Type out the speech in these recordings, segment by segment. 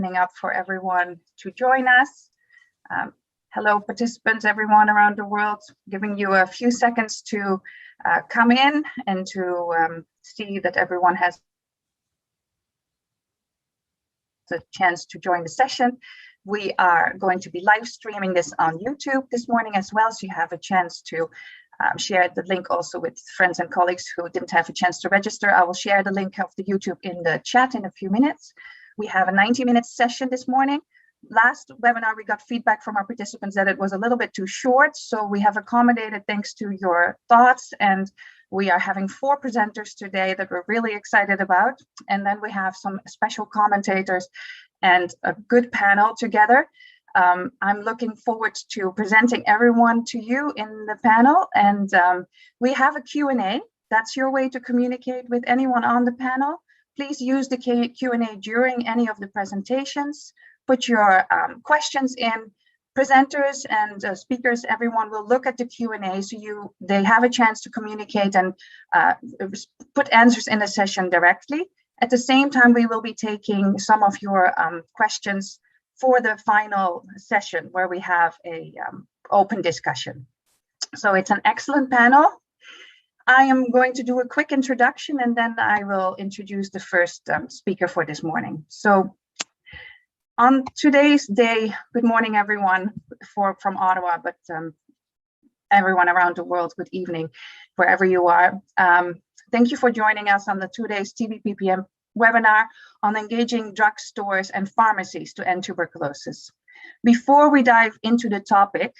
opening up for everyone to join us. Hello, participants, everyone around the world, giving you a few seconds to come in and to see that everyone has the chance to join the session. We are going to be live streaming this on YouTube this morning as well, so you have a chance to share the link also with friends and colleagues who didn't have a chance to register. I will share the link of the YouTube in the chat in a few minutes. We have a 90-minute session this morning. Last webinar, we got feedback from our participants that it was a little bit too short, so we have accommodated thanks to your thoughts, and we are having 4 presenters today that we're really excited about. And then we have some special commentators and a good panel together. I'm looking forward to presenting everyone to you in the panel, and we have a Q&A. That's your way to communicate with anyone on the panel. Please use the Q&A during any of the presentations. Put your questions in. Presenters and speakers, everyone will look at the Q&A, so they have a chance to communicate and put answers in the session directly. At the same time, we will be taking some of your questions for the final session where we have a open discussion. So it's an excellent panel. I am going to do a quick introduction, and then I will introduce the first speaker for this morning. So on today's day, good morning, everyone from Ottawa, but everyone around the world, good evening, wherever you are. Thank you for joining us on the today's TBPPM webinar on engaging drugstores and pharmacies to end tuberculosis. Before we dive into the topic,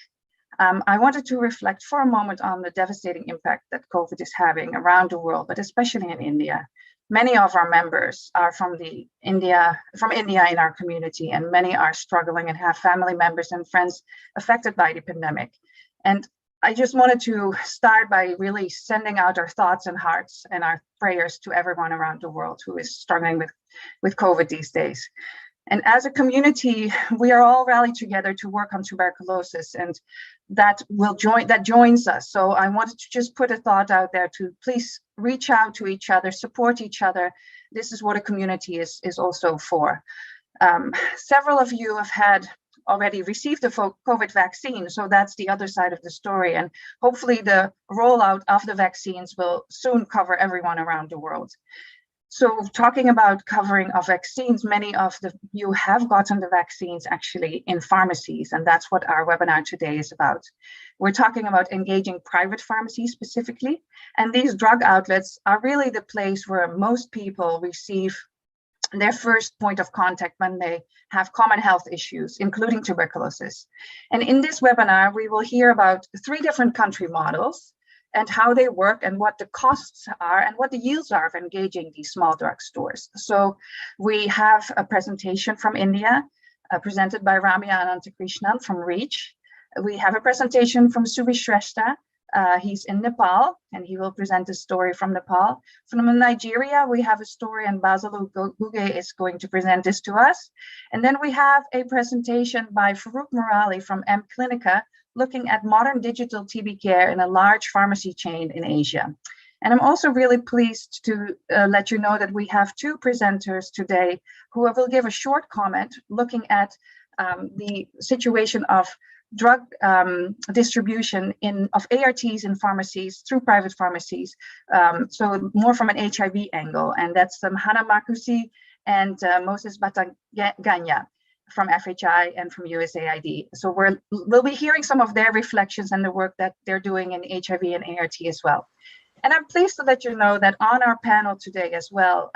I wanted to reflect for a moment on the devastating impact that COVID is having around the world, but especially in India. Many of our members are from India in our community, and many are struggling and have family members and friends affected by the pandemic. And I just wanted to start by really sending out our thoughts and hearts and our prayers to everyone around the world who is struggling with COVID these days. And as a community, we are all rallied together to work on tuberculosis, and that joins us. So I wanted to just put a thought out there to please reach out to each other, support each other. This is what a community is also for. Several of you have already received the COVID vaccine, so that's the other side of the story. And hopefully the rollout of the vaccines will soon cover everyone around the world. So talking about covering of vaccines, many of you have gotten the vaccines actually in pharmacies, and that's what our webinar today is about. We're talking about engaging private pharmacies specifically, and these drug outlets are really the place where most people receive their first point of contact when they have common health issues, including tuberculosis. And in this webinar, we will hear about 3 different country models and how they work and what the costs are and what the yields are of engaging these small drugstores. So we have a presentation from India presented by Ramya Ananthakrishnan from REACH. We have a presentation from Subi Shrestha. He's in Nepal, and he will present a story from Nepal. From Nigeria, we have a story, and Basalu Guge is going to present this to us. And then we have a presentation by Farouk Murali from M Clinica, looking at modern digital TB care in a large pharmacy chain in Asia. And I'm also really pleased to let you know that we have 2 presenters today who will give a short comment looking at the situation of drug distribution of ARTs in pharmacies through private pharmacies. So more from an HIV angle, and that's Hana Makusi and Moses Bataganya from FHI and from USAID. So we'll be hearing some of their reflections and the work that they're doing in HIV and ART as well. And I'm pleased to let you know that on our panel today as well,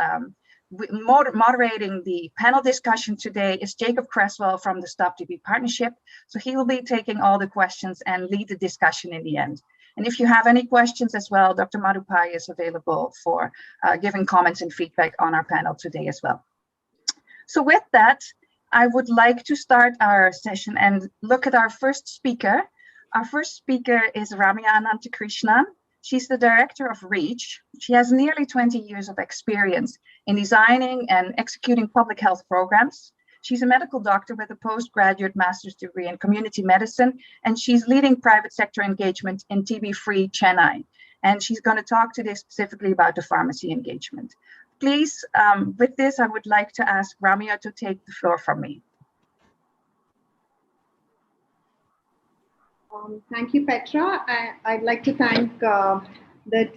moderating the panel discussion today is Jacob Cresswell from the Stop TB Partnership. So he will be taking all the questions and lead the discussion in the end. And if you have any questions as well, Dr. Madhupai is available for giving comments and feedback on our panel today as well. So with that, I would like to start our session and look at our first speaker. Our first speaker is Ramya Ananthakrishnan. She's the director of REACH. She has nearly 20 years of experience in designing and executing public health programs. She's a medical doctor with a postgraduate master's degree in community medicine, and she's leading private sector engagement in TB-free Chennai. And she's going to talk today specifically about the pharmacy engagement. Please, with this, I would like to ask Ramya to take the floor from me. Thank you, Petra. I'd like to thank the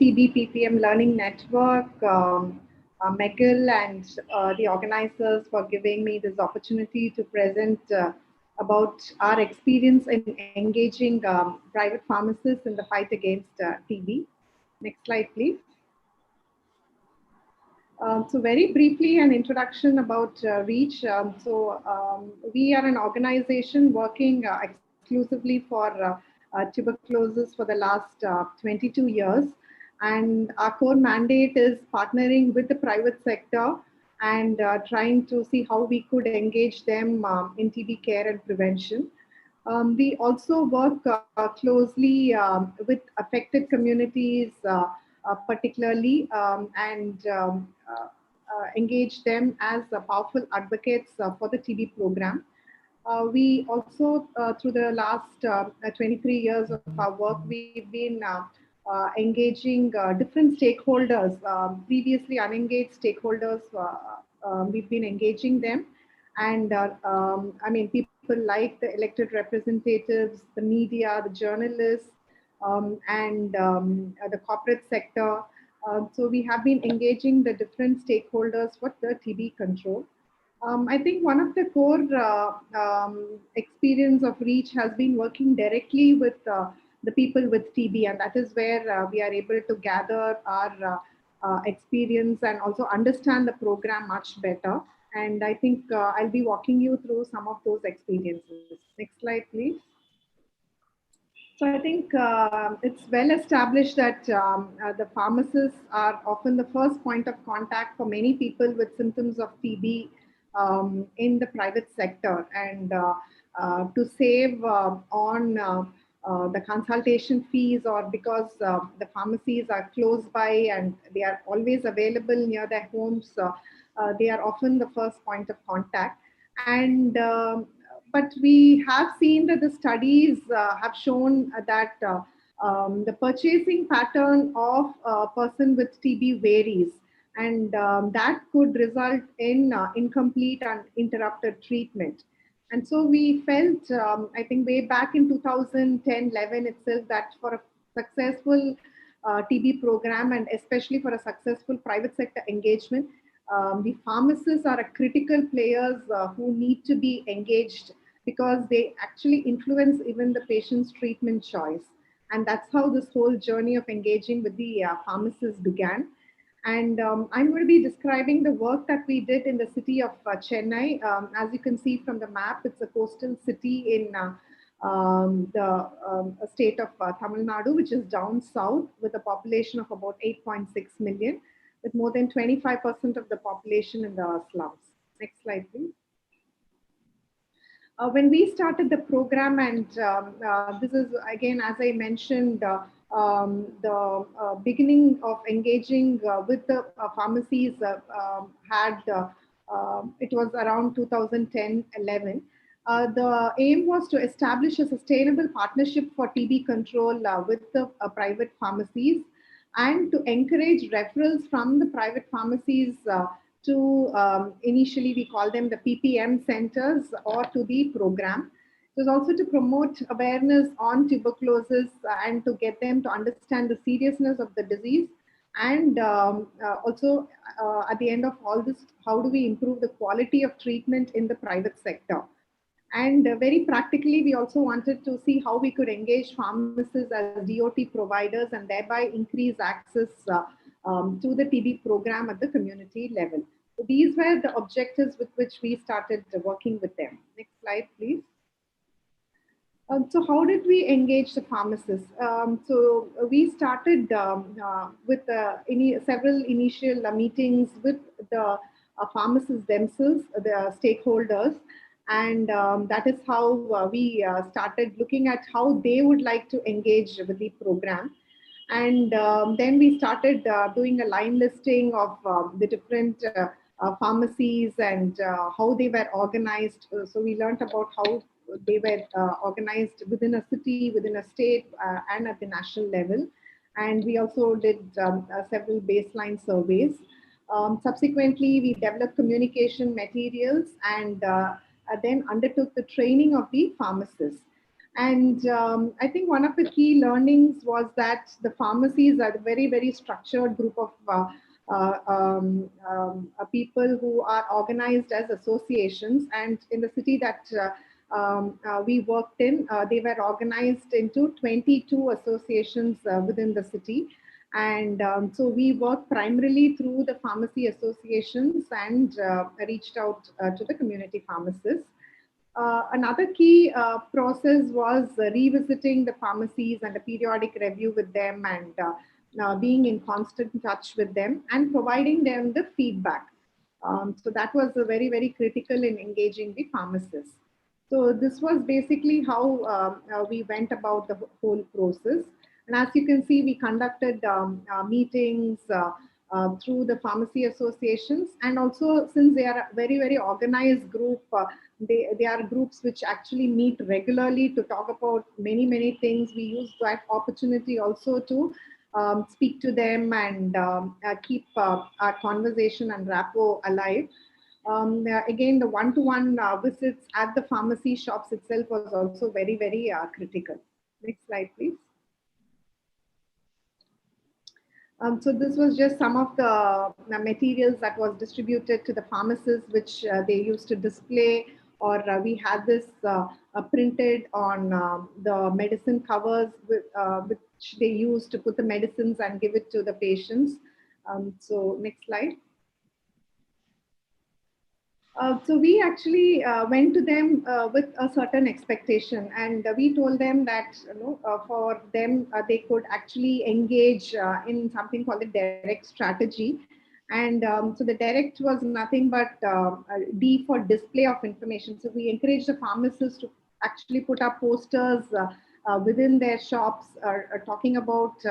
TBPPM Learning Network, Megil, and the organizers for giving me this opportunity to present about our experience in engaging private pharmacists in the fight against TB. Next slide, please. So very briefly, an introduction about REACH. We are an organization working exclusively for tuberculosis for the last 22 years. And our core mandate is partnering with the private sector and trying to see how we could engage them in TB care and prevention. We also work closely with affected communities, particularly, and engage them as powerful advocates for the TB program. We also, through the last 23 years of our work, we've been engaging different stakeholders, previously unengaged stakeholders. We've been engaging them. And I mean, people like the elected representatives, the media, the journalists, and the corporate sector. So we have been engaging the different stakeholders for the TB control. I think one of the core experience of REACH has been working directly with the people with TB, and that is where we are able to gather our experience and also understand the program much better. And I think I'll be walking you through some of those experiences. Next slide, please. So I think it's well established that the pharmacists are often the first point of contact for many people with symptoms of TB in the private sector. And to save on the consultation fees, or because the pharmacies are close by and they are always available near their homes, they are often the first point of contact. And but we have seen that the studies have shown that the purchasing pattern of a person with TB varies, and that could result in incomplete and interrupted treatment. And so we felt, I think way back in 2010-11 itself, that for a successful TB program, and especially for a successful private sector engagement, the pharmacists are a critical players who need to be engaged, because they actually influence even the patient's treatment choice. And that's how this whole journey of engaging with the pharmacists began. And I'm going to be describing the work that we did in the city of Chennai. As you can see from the map, it's a coastal city in the state of Tamil Nadu, which is down south, with a population of about 8.6 million, with more than 25% of the population in the slums. Next slide, please. When we started the program, and this is again, as I mentioned, the beginning of engaging with the pharmacies it was around 2010-11. The aim was to establish a sustainable partnership for TB control with the private pharmacies, and to encourage referrals from the private pharmacies to initially we call them the PPM centers, or to the program. It was also to promote awareness on tuberculosis and to get them to understand the seriousness of the disease. And also at the end of all this, how do we improve the quality of treatment in the private sector? And very practically, we also wanted to see how we could engage pharmacists as DOT providers and thereby increase access to the TB program at the community level. So these were the objectives with which we started working with them. Next slide, please. So how did we engage the pharmacists? So we started with several initial meetings with the pharmacists themselves, the stakeholders. And that is how we started looking at how they would like to engage with the program. And then we started doing a line listing of the different pharmacies and how they were organized. So we learned about how they were organized within a city, within a state, and at the national level. And we also did several baseline surveys. Subsequently, we developed communication materials and then undertook the training of the pharmacists. And I think one of the key learnings was that the pharmacies are a very, very structured group of people who are organized as associations. And in the city that we worked in, they were organized into 22 associations within the city. And so we worked primarily through the pharmacy associations and reached out to the community pharmacists. Another key process was revisiting the pharmacies and a periodic review with them, and being in constant touch with them and providing them the feedback. So that was very, very critical in engaging the pharmacists. So this was basically how we went about the whole process. And as you can see, we conducted meetings through the pharmacy associations. And also, since they are a very, very organized group, they are groups which actually meet regularly to talk about many, many things. We use that opportunity also to speak to them and keep our conversation and rapport alive. Again, the one-to-one visits at the pharmacy shops itself was also very, very critical. Next slide, please. So this was just some of the materials that was distributed to the pharmacists, which they used to display, or we had this printed on the medicine covers, which they used to put the medicines and give it to the patients. So next slide. So we actually went to them with a certain expectation, and we told them that for them they could actually engage in something called the direct strategy. And so the direct was nothing but D for display of information. So we encouraged the pharmacists to actually put up posters within their shops talking about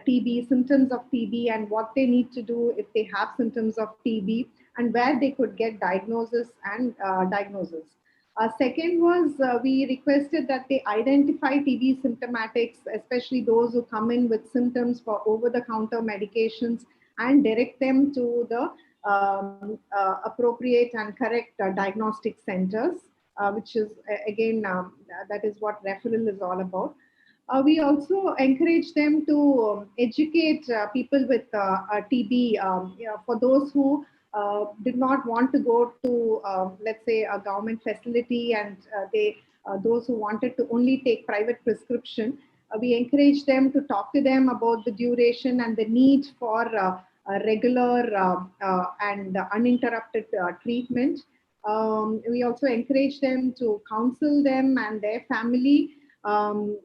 TB, symptoms of TB, and what they need to do if they have symptoms of TB, and where they could get diagnosis and diagnosis. Second was we requested that they identify TB symptomatics, especially those who come in with symptoms for over-the-counter medications, and direct them to the appropriate and correct diagnostic centers, which is again, that is what referral is all about. We also encourage them to educate people with TB, for those who did not want to go to, let's say, a government facility, and those who wanted to only take private prescription. We encourage them to talk to them about the duration and the need for a regular and uninterrupted treatment. We also encourage them to counsel them and their family on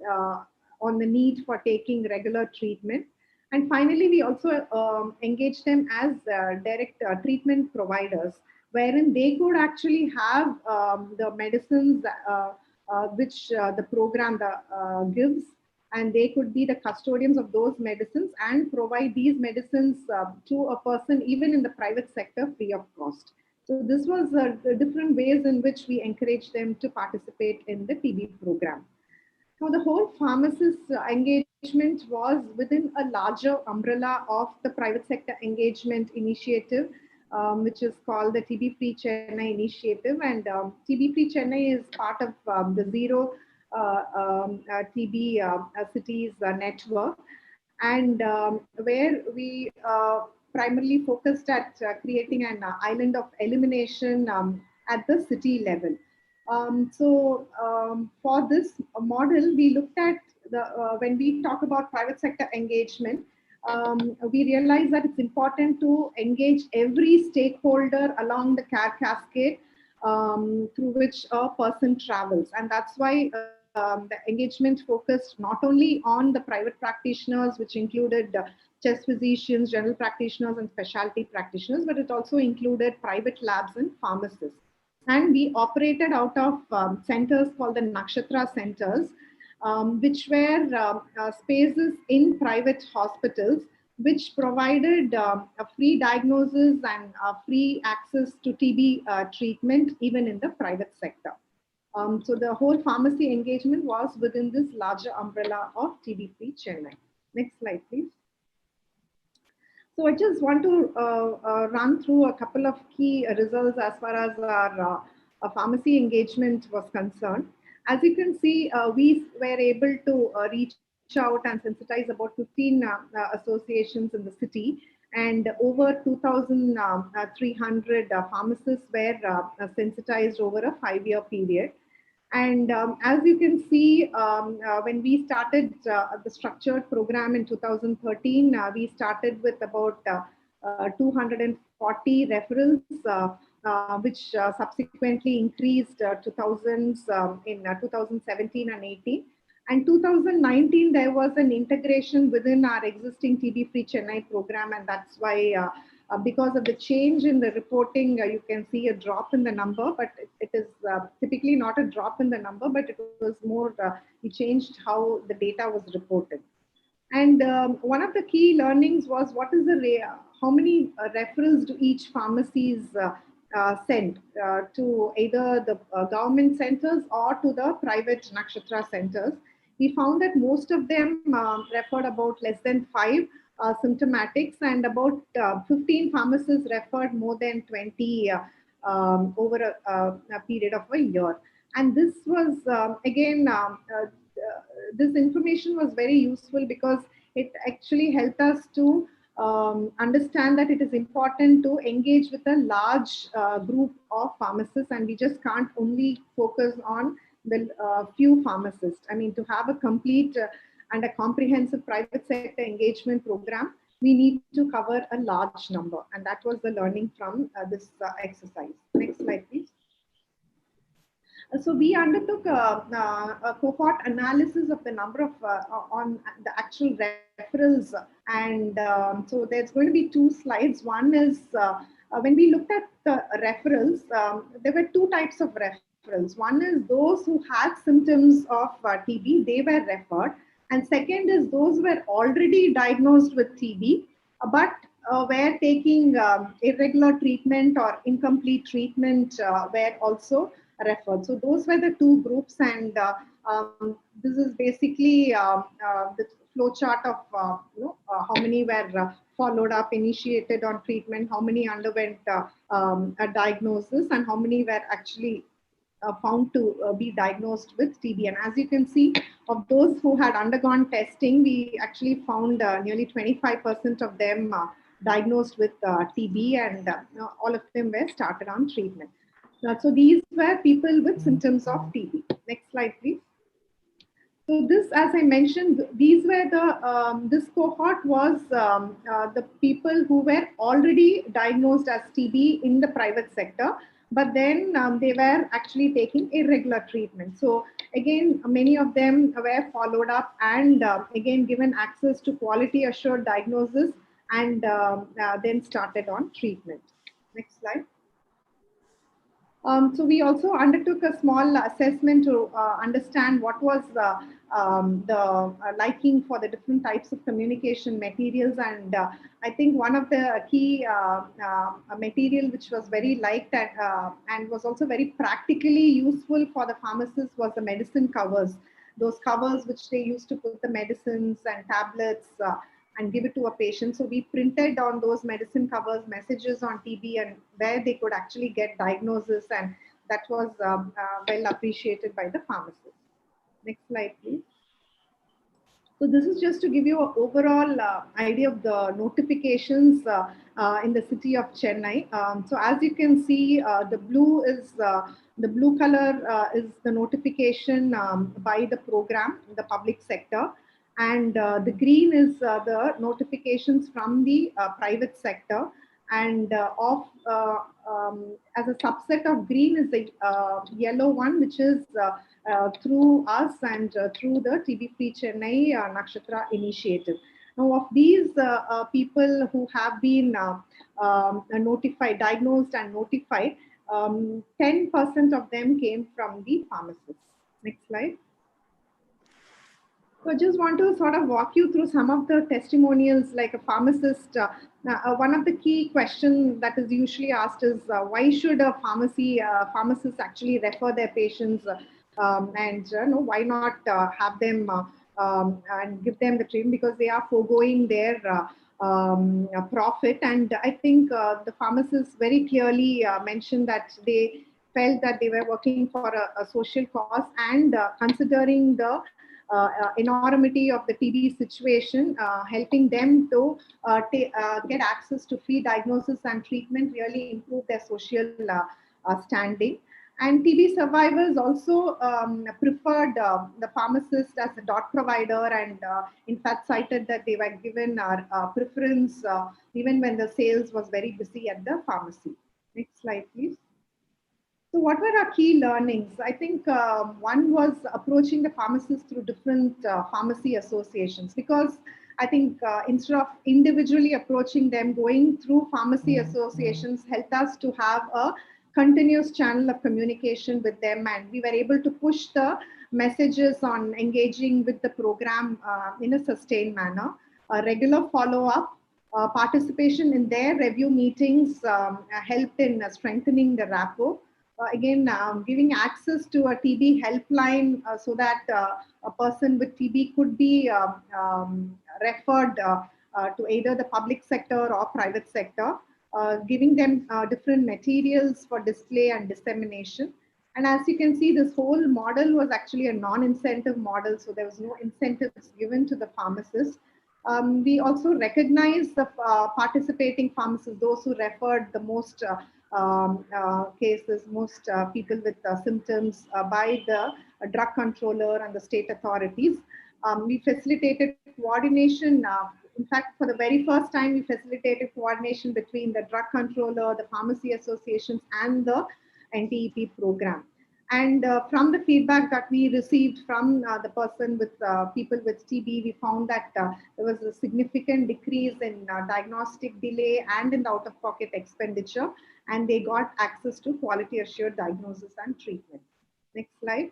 the need for taking regular treatment. And finally, we also engage them as direct treatment providers, wherein they could actually have the medicines which the program gives, and they could be the custodians of those medicines and provide these medicines to a person even in the private sector free of cost. So this was the different ways in which we encourage them to participate in the TB program. So the whole pharmacist engagement was within a larger umbrella of the private sector engagement initiative, which is called the TB Free Chennai initiative. And TB Free Chennai is part of the Zero TB Cities network, and where we primarily focused at creating an island of elimination at the city level. For this model, we looked at when we talk about private sector engagement, we realize that it's important to engage every stakeholder along the care cascade through which a person travels. And that's why the engagement focused not only on the private practitioners, which included chest physicians, general practitioners, and specialty practitioners, but it also included private labs and pharmacists. And we operated out of centers called the Nakshatra centers, which were spaces in private hospitals, which provided a free diagnosis and free access to TB treatment, even in the private sector. So the whole pharmacy engagement was within this larger umbrella of TB Free Chennai. Next slide, please. So I just want to run through a couple of key results as far as our pharmacy engagement was concerned. As you can see, we were able to reach out and sensitize about 15 associations in the city, and over 2,300 pharmacists were sensitized over a 5-year period. And as you can see, when we started the structured program in 2013, we started with about 240 referrals, which subsequently increased to thousands in 2017 and 18. And 2019, there was an integration within our existing TB-free Chennai program, and that's why because of the change in the reporting, you can see a drop in the number, but it is typically not a drop in the number, but it was more, we changed how the data was reported. And one of the key learnings was what is the how many referrals do each pharmacies send to either the government centers or to the private Nakshatra centers. We found that most of them referred about less than 5 symptomatics, and about 15 pharmacists referred more than 20 over a period of a year. And this was again, this information was very useful because it actually helped us to understand that it is important to engage with a large group of pharmacists, and we just can't only focus on the few pharmacists. I mean, to have a complete and a comprehensive private sector engagement program, we need to cover a large number. And that was the learning from this exercise. Next slide, please. So we undertook a cohort analysis of the number of on the actual referrals, and so there's going to be 2 slides. One is when we looked at the referrals, there were 2 types of referrals. One is those who had symptoms of TB, they were referred, and second is those who were already diagnosed with TB, but were taking irregular treatment or incomplete treatment, were also referred. So those were the 2 groups, and this is basically the flow chart of how many were followed up, initiated on treatment, how many underwent a diagnosis, and how many were actually found to be diagnosed with TB. And as you can see, of those who had undergone testing, we actually found nearly 25% of them diagnosed with TB, and all of them were started on treatment. So these were people with symptoms of TB. Next slide, please. So this, as I mentioned, these were the, this cohort was the people who were already diagnosed as TB in the private sector, but then they were actually taking irregular treatment. So again, many of them were followed up and again given access to quality assured diagnosis, and then started on treatment. Next slide. So we also undertook a small assessment to understand what was the liking for the different types of communication materials. And I think one of the key material which was very liked and was also very practically useful for the pharmacists was the medicine covers. Those covers which they used to put the medicines and tablets and give it to a patient. So we printed on those medicine covers messages on TB and where they could actually get diagnosis, and that was well appreciated by the pharmacists. Next slide, please. So this is just to give you an overall idea of the notifications in the city of Chennai. So as you can see, the blue is the blue color is the notification by the program in the public sector. And the green is the notifications from the private sector, and as a subset of green is the yellow one, which is through us and through the TB-free Chennai Nakshatra initiative. Now, of these people who have been notified, diagnosed and notified, 10% of them came from the pharmacists. Next slide. So I just want to sort of walk you through some of the testimonials like a pharmacist. One of the key questions that is usually asked is why should a pharmacist actually refer their patients and why not have them and give them the treatment, because they are foregoing their profit. And I think the pharmacists very clearly mentioned that they felt that they were working for a social cause, and considering the enormity of the TB situation, helping them to get access to free diagnosis and treatment really improve their social standing. And TB survivors also preferred the pharmacist as a dot provider, and in fact cited that they were given preference even when the sales was very busy at the pharmacy. Next slide, please. So what were our key learnings? I think one was approaching the pharmacists through different pharmacy associations, because I think instead of individually approaching them, going through pharmacy associations helped us to have a continuous channel of communication with them, and we were able to push the messages on engaging with the program in a sustained manner. A regular follow-up, participation in their review meetings helped in strengthening the rapport. Again, giving access to a TB helpline so that a person with TB could be referred to either the public sector or private sector, giving them different materials for display and dissemination. And as you can see, this whole model was actually a non-incentive model, so there was no incentives given to the pharmacists. We also recognized the participating pharmacists, those who referred the most cases, most people with symptoms by the drug controller and the state authorities. We facilitated coordination. In fact, for the very first time, we facilitated coordination between the drug controller, the pharmacy associations, and the NTEP program. And from the feedback that we received from the person with people with TB, we found that there was a significant decrease in diagnostic delay and in the out-of-pocket expenditure, and they got access to quality assured diagnosis and treatment. Next slide.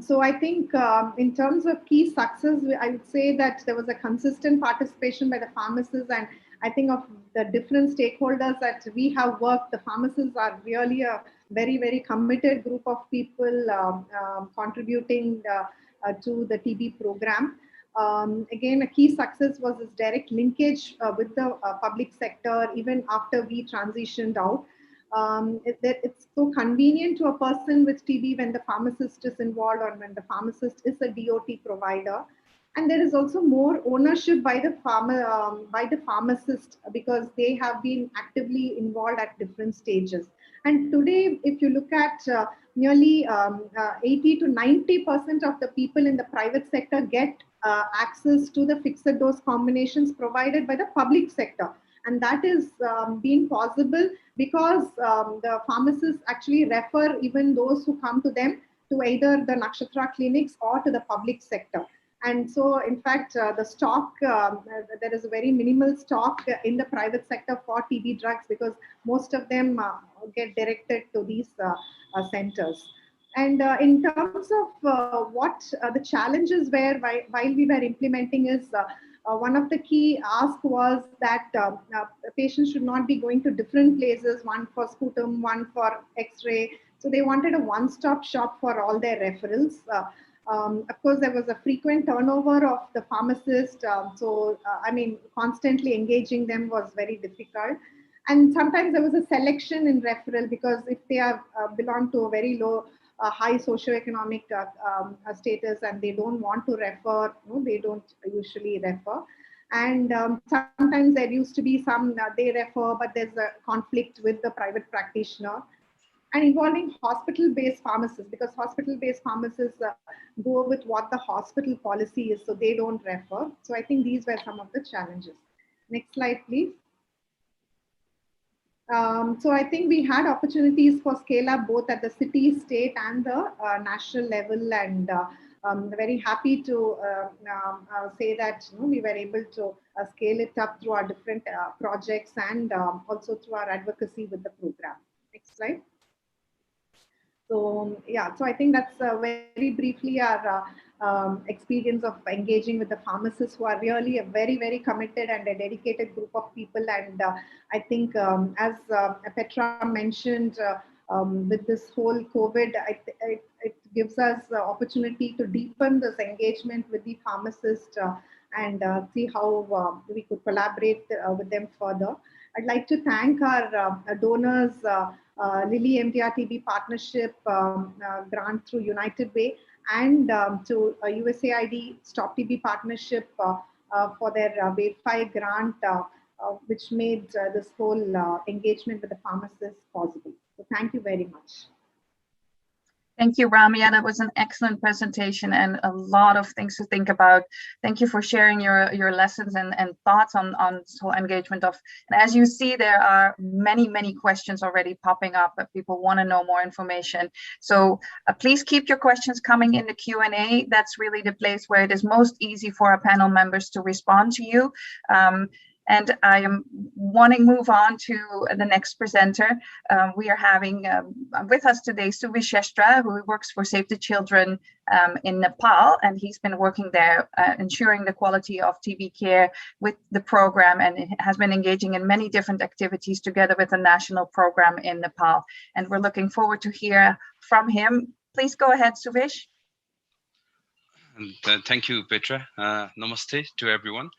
So I think in terms of key success, I would say that there was a consistent participation by the pharmacists, and I think of the different stakeholders that we have worked, the pharmacists are really a very, very committed group of people contributing to the TB program. Again, a key success was this direct linkage with the public sector even after we transitioned out. It's so convenient to a person with TB when the pharmacist is involved or when the pharmacist is a DOT provider. And there is also more ownership by the pharmacist, because they have been actively involved at different stages. And today, if you look at nearly 80 to 90% of the people in the private sector get access to the fixed dose combinations provided by the public sector. And that is being possible because the pharmacists actually refer even those who come to them to either the Nakshatra clinics or to the public sector. And so, in fact, the stock, there is a very minimal stock in the private sector for TB drugs, because most of them get directed to these centers. And in terms of what the challenges were while we were implementing is, one of the key asks was that patients should not be going to different places, one for sputum, one for X-ray. So they wanted a one-stop shop for all their referrals. Of course, there was a frequent turnover of the pharmacist. I mean, constantly engaging them was very difficult. And sometimes there was a selection in referral, because if they have belong to a very low, high socioeconomic status and they don't want to refer, they don't usually refer. And sometimes there used to be some, they refer, but there's a conflict with the private practitioner. And involving hospital-based pharmacists, because hospital-based pharmacists go with what the hospital policy is, so they don't refer. So I think these were some of the challenges. Next slide, please. So I think we had opportunities for scale up both at the city, state, and the national level, and I'm very happy to say that we were able to scale it up through our different projects and also through our advocacy with the program. Next slide. So yeah, so I think that's very briefly our experience of engaging with the pharmacists, who are really a very, very committed and a dedicated group of people. And I think as Petra mentioned, with this whole COVID, it gives us the opportunity to deepen this engagement with the pharmacist and see how we could collaborate with them further. I'd like to thank our donors, Lilly MDR TB Partnership grant through United Way, and to USAID Stop TB Partnership for their Wave 5 grant, which made this whole engagement with the pharmacists possible. So thank you very much. Thank you, Ramya. That was an excellent presentation and a lot of things to think about. Thank you for sharing your lessons and thoughts on this whole engagement of, and as you see, there are many questions already popping up that people want to know more information. So please keep your questions coming in the Q&A. That's really the place where it is most easy for our panel members to respond to you. And I am wanting to move on to the next presenter. We are having with us today Suvish Shestra, who works for Save the Children in Nepal, and he's been working there ensuring the quality of TB care with the program, and has been engaging in many different activities together with the national program in Nepal. And we're looking forward to hear from him. Please go ahead, Suvish. And thank you, Petra. Namaste to everyone.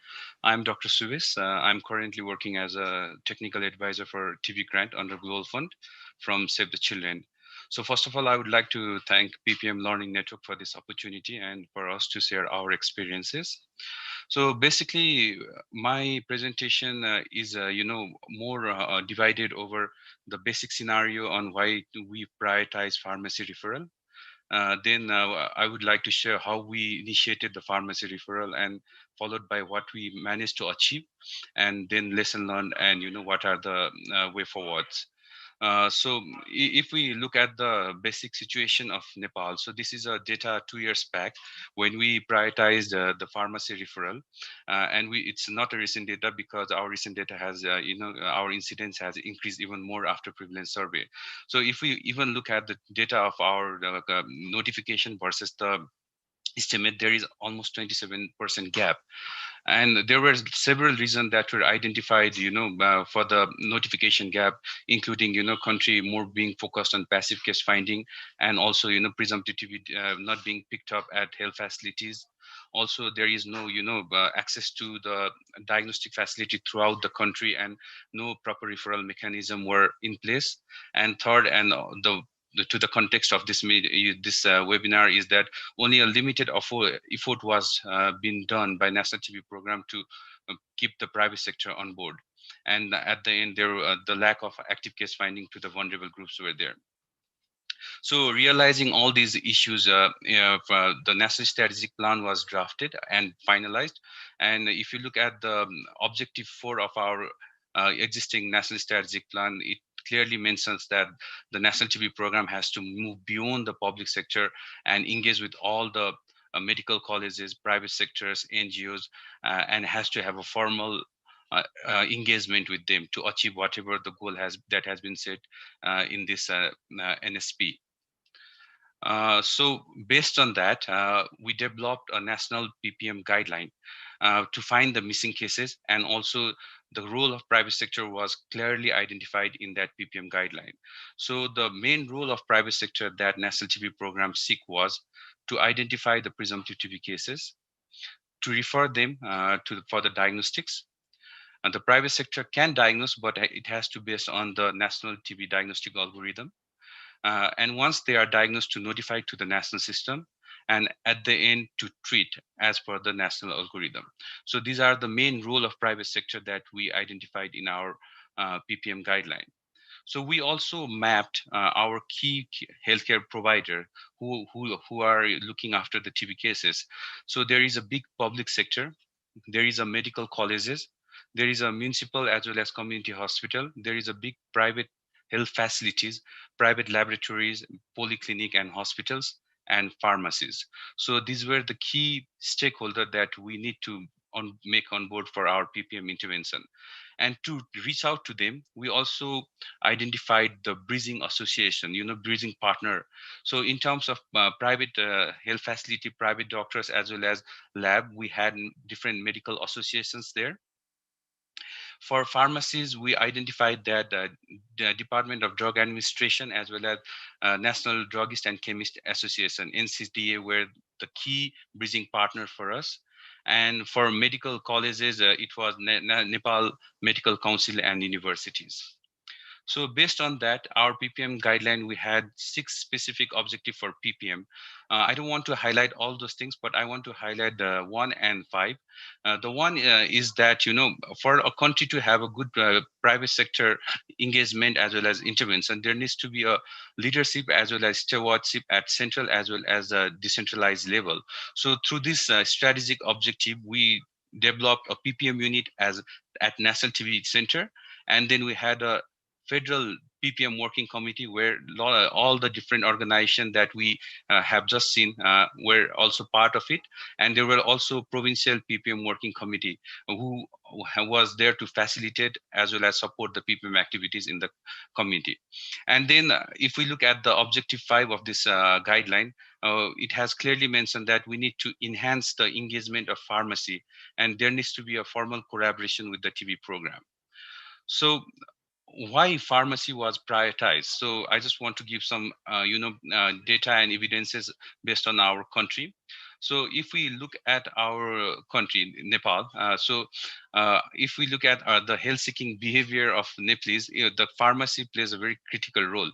I'm Dr. Suvis. I'm currently working as a technical advisor for TB grant under Global Fund from Save the Children. So first of all, I would like to thank PPM Learning Network for this opportunity and for us to share our experiences. So basically, my presentation is, more divided over the basic scenario on why we prioritize pharmacy referral. Then I would like to share how we initiated the pharmacy referral, and followed by what we managed to achieve, and then lesson learned, and what are the way forwards. So if we look at the basic situation of Nepal, so this is a data 2 years back when we prioritized the pharmacy referral, and it's not a recent data because our recent data has, our incidence has increased even more after prevalence survey. So if we even look at the data of our notification versus the estimate, there is almost 27% gap. And there were several reasons that were identified, for the notification gap, including, country more being focused on passive case finding, and also, presumptive TB not being picked up at health facilities. Also, there is no, access to the diagnostic facility throughout the country, and no proper referral mechanism were in place. And third, and to the context of this webinar, is that only a limited effort was being done by National TB program to keep the private sector on board. And at the end, the lack of active case finding to the vulnerable groups were there. So realizing all these issues, the National Strategic Plan was drafted and finalized. And if you look at the objective 4 of our existing National Strategic Plan, it clearly mentions that the National TB program has to move beyond the public sector and engage with all the medical colleges, private sectors, NGOs, and has to have a formal engagement with them to achieve whatever the goal that has been set in this NSP. So based on that, we developed a national PPM guideline to find the missing cases, and also the role of private sector was clearly identified in that PPM guideline. So the main role of private sector that National TB program seek was to identify the presumptive TB cases, to refer them for the diagnostics. And the private sector can diagnose, but it has to be based on the national TB diagnostic algorithm. And once they are diagnosed, to notify to the national system, and at the end to treat as per the national algorithm. So these are the main role of private sector that we identified in our PPM guideline. So we also mapped our key healthcare provider who are looking after the TB cases. So there is a big public sector, there is a medical colleges, there is a municipal as well as community hospital, there is a big private health facilities, private laboratories, polyclinic and hospitals, and pharmacies. So these were the key stakeholders that we need to make on board for our PPM intervention. And to reach out to them, we also identified the bridging association, bridging partner. So in terms of private health facility, private doctors, as well as lab, we had different medical associations there. For pharmacies, we identified that the Department of Drug Administration, as well as National Druggist and Chemist Association, NCDA, were the key bridging partner for us. And for medical colleges, it was Nepal Medical Council and universities. So based on that, our PPM guideline, we had 6 specific objectives for PPM. I don't want to highlight all those things, but I want to highlight 1 and 5. The one is that, for a country to have a good private sector engagement as well as intervention, there needs to be a leadership as well as stewardship at central as well as a decentralized level. So through this strategic objective, we developed a PPM unit at National TB Center, and then we had a federal PPM working committee where all the different organizations that we have just seen were also part of it. And there were also provincial PPM working committee who was there to facilitate as well as support the PPM activities in the community. And then if we look at the objective 5 of this guideline, it has clearly mentioned that we need to enhance the engagement of pharmacy, and there needs to be a formal collaboration with the TB program. So why pharmacy was prioritized? So I just want to give some data and evidences based on our country. So if we look at our country, Nepal, if we look at the health seeking behavior of Nepalese, the pharmacy plays a very critical role.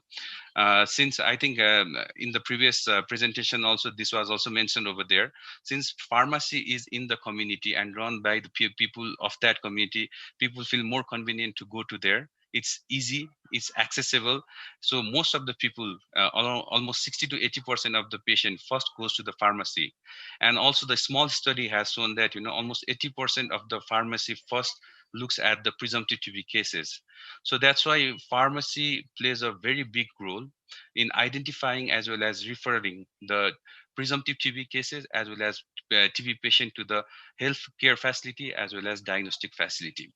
Since I think in the previous presentation also, this was also mentioned over there, since pharmacy is in the community and run by the people of that community, people feel more convenient to go to there. It's easy, it's accessible. So most of the people, almost 60 to 80% of the patient first goes to the pharmacy. And also the small study has shown that, almost 80% of the pharmacy first looks at the presumptive TB cases. So that's why pharmacy plays a very big role in identifying as well as referring the presumptive TB cases as well as TB patient to the health care facility as well as diagnostic facility.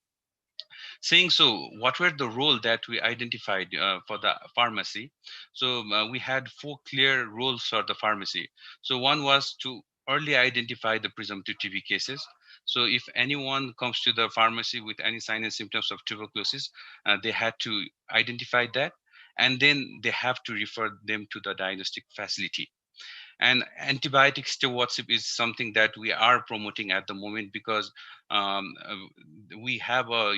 Saying so, what were the role that we identified for the pharmacy? So we had 4 clear roles for the pharmacy. So one was to early identify the presumptive TB cases. So if anyone comes to the pharmacy with any sign and symptoms of tuberculosis, they had to identify that, and then they have to refer them to the diagnostic facility. And antibiotic stewardship is something that we are promoting at the moment, because we have a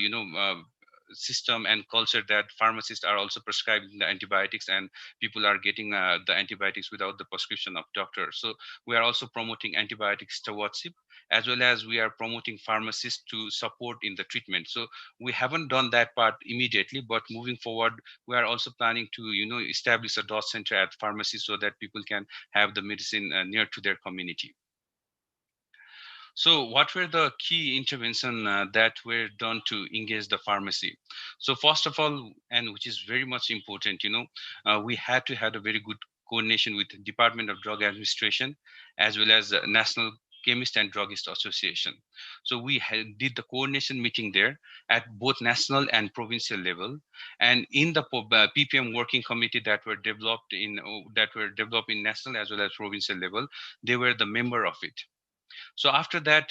system and culture that pharmacists are also prescribing the antibiotics, and people are getting the antibiotics without the prescription of doctor. So we are also promoting antibiotic stewardship, as well as we are promoting pharmacists to support in the treatment. So we haven't done that part immediately, but moving forward, we are also planning to establish a dot center at pharmacy so that people can have the medicine near to their community. So what were the key interventions that were done to engage the pharmacy? So first of all, and which is very much important, we had to have a very good coordination with the Department of Drug Administration, as well as National Chemist and Druggist Association. So we did the coordination meeting there at both national and provincial level, and in the PPM working committee that were developed in national as well as provincial level, they were the member of it. So after that,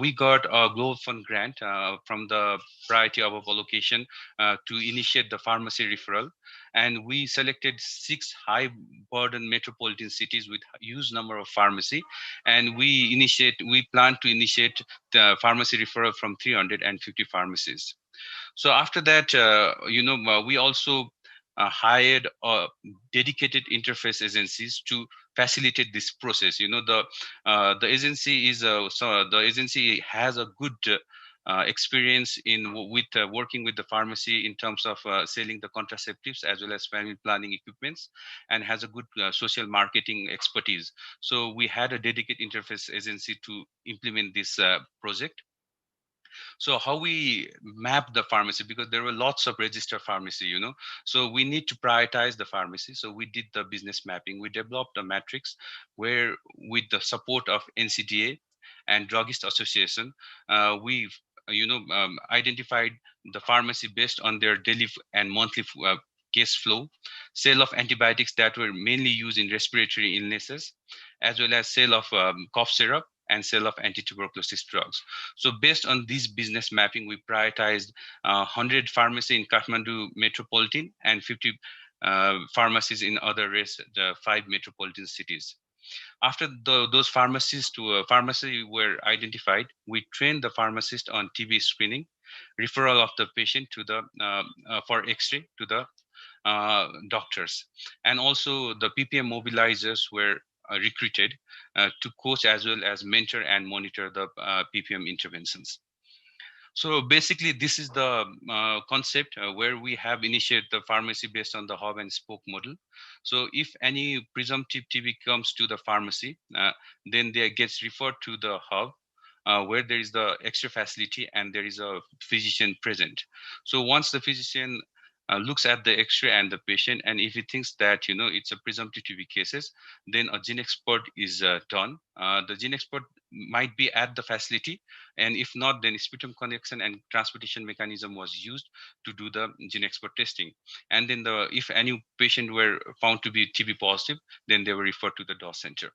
we got a Global Fund grant from the priority above allocation to initiate the pharmacy referral. And we selected 6 high burden metropolitan cities with huge number of pharmacy. And we plan to initiate the pharmacy referral from 350 pharmacies. So after that, we also hired dedicated interface agencies to facilitate this process. The agency is the agency has a good experience with working with the pharmacy in terms of selling the contraceptives as well as family planning equipments, and has a good social marketing expertise. So we had a dedicated interface agency to implement this project. So how we map the pharmacy, because there were lots of registered pharmacy, so we need to prioritize the pharmacy. So we did the business mapping. We developed a matrix where, with the support of NCDA and Druggist Association, we've identified the pharmacy based on their daily and monthly case flow, sale of antibiotics that were mainly used in respiratory illnesses, as well as sale of cough syrup and sale of anti-tuberculosis drugs. So based on this business mapping, we prioritized 100 pharmacies in Kathmandu metropolitan and 50 pharmacies in the 5 metropolitan cities. After those pharmacists to pharmacy were identified, we trained the pharmacist on TB screening, referral of the patient to the for X-ray to the doctors, and also the PPM mobilizers were recruited to coach as well as mentor and monitor the PPM interventions. So basically, this is the concept where we have initiated the pharmacy based on the hub and spoke model. So if any presumptive TB comes to the pharmacy, then they gets referred to the hub, where there is the extra facility and there is a physician present. So once the physician looks at the X-ray and the patient, and if he thinks that it's a presumptive TB cases, then a gene expert is done. The gene expert might be at the facility, and if not, then sputum connection and transportation mechanism was used to do the gene expert testing. And then if any patient were found to be TB positive, then they were referred to the DOS center.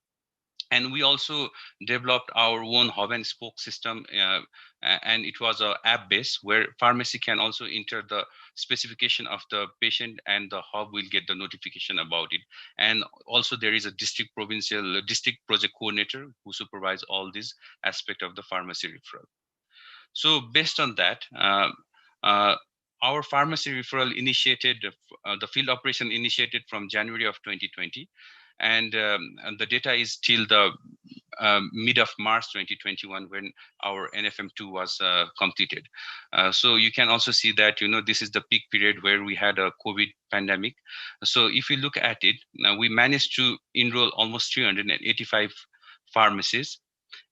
And we also developed our own hub and spoke system, and it was a app based where pharmacy can also enter the specification of the patient, and the hub will get the notification about it. And also there is a district project coordinator who supervise all these aspect of the pharmacy referral. So based on that, uh, our pharmacy referral initiated, the field operation initiated from January of 2020, and the data is till the mid of March 2021 when our NFM2 was completed. So you can also see that this is the peak period where we had a COVID pandemic. So if you look at it, now we managed to enroll almost 385 pharmacies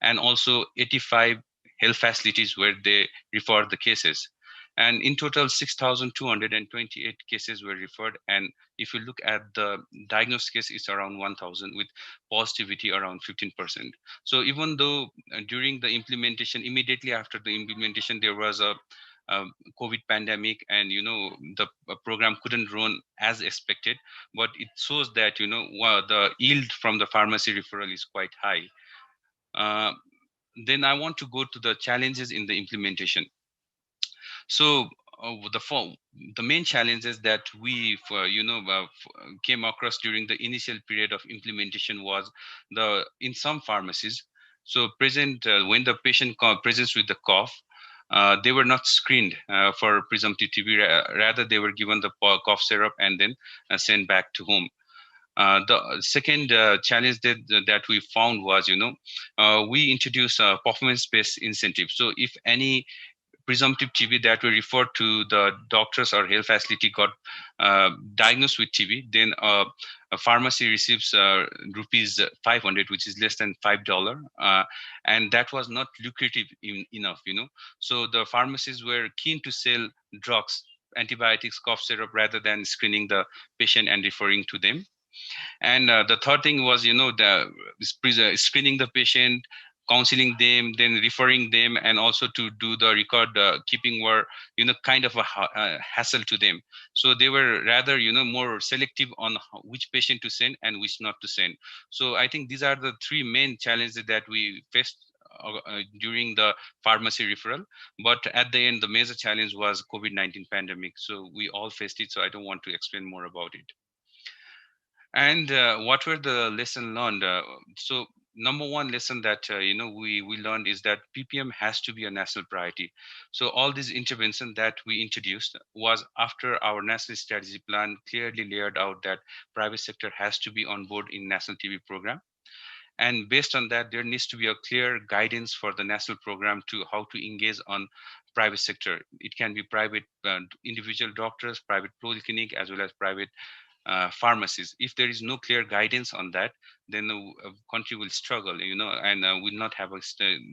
and also 85 health facilities where they refer the cases. And in total, 6,228 cases were referred. And if you look at the diagnosed case, it's around 1,000 with positivity around 15%. So even though during the implementation, immediately after the implementation, there was a COVID pandemic, and the program couldn't run as expected, but it shows that the yield from the pharmacy referral is quite high. Then I want to go to the challenges in the implementation. So the main challenges that we came across during the initial period of implementation was in some pharmacies. So when the patient presents with the cough, they were not screened for presumptive TB. Rather, they were given the cough syrup and then sent back to home. The second challenge that we found was, we introduced a performance-based incentive. So if any presumptive TB that we referred to the doctors or health facility got diagnosed with TB, then a pharmacy receives rupees 500, which is less than $5, and that was not lucrative enough. So the pharmacies were keen to sell drugs, antibiotics, cough syrup, rather than screening the patient and referring to them. And the third thing was, screening the patient, counseling them, then referring them, and also to do the record keeping were, kind of a hassle to them. So they were rather, more selective on which patient to send and which not to send. So I think these are the three main challenges that we faced during the pharmacy referral. But at the end, the major challenge was COVID-19 pandemic. So we all faced it. So I don't want to explain more about it. And what were the lessons learned? So number one lesson that we learned is that PPM has to be a national priority. So all these interventions that we introduced was after our national strategy plan clearly laid out that private sector has to be on board in national TB program. And based on that, there needs to be a clear guidance for the national program to how to engage on private sector. It can be private individual doctors, private polyclinic, as well as private pharmacies. If there is no clear guidance on that, then the country will struggle, and will not have a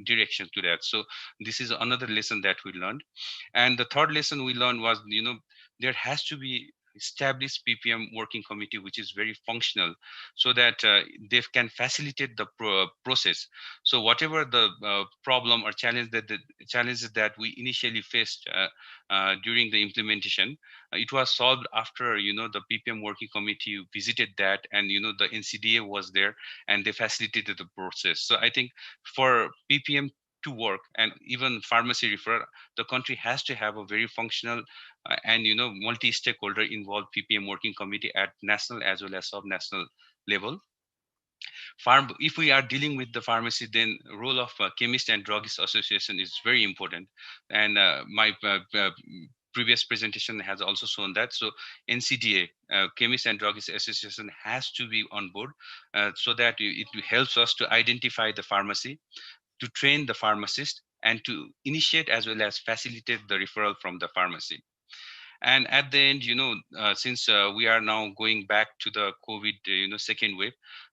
direction to that. So this is another lesson that we learned. And the third lesson we learned was, there has to be established PPM working committee, which is very functional, so that they can facilitate the process. So whatever the problem or challenges that we initially faced during the implementation, it was solved after the PPM working committee visited that, and the NCDA was there and they facilitated the process. So I think for PPM to work, and even pharmacy referral, the country has to have a very functional and multi-stakeholder involved PPM working committee at national as well as sub-national level. If we are dealing with the pharmacy, then role of chemist and druggist association is very important. And my previous presentation has also shown that. So NCDA, Chemist and Druggist Association, has to be on board so that it helps us to identify the pharmacy, to train the pharmacist, and to initiate as well as facilitate the referral from the pharmacy. And at the end, since we are now going back to the COVID, second wave,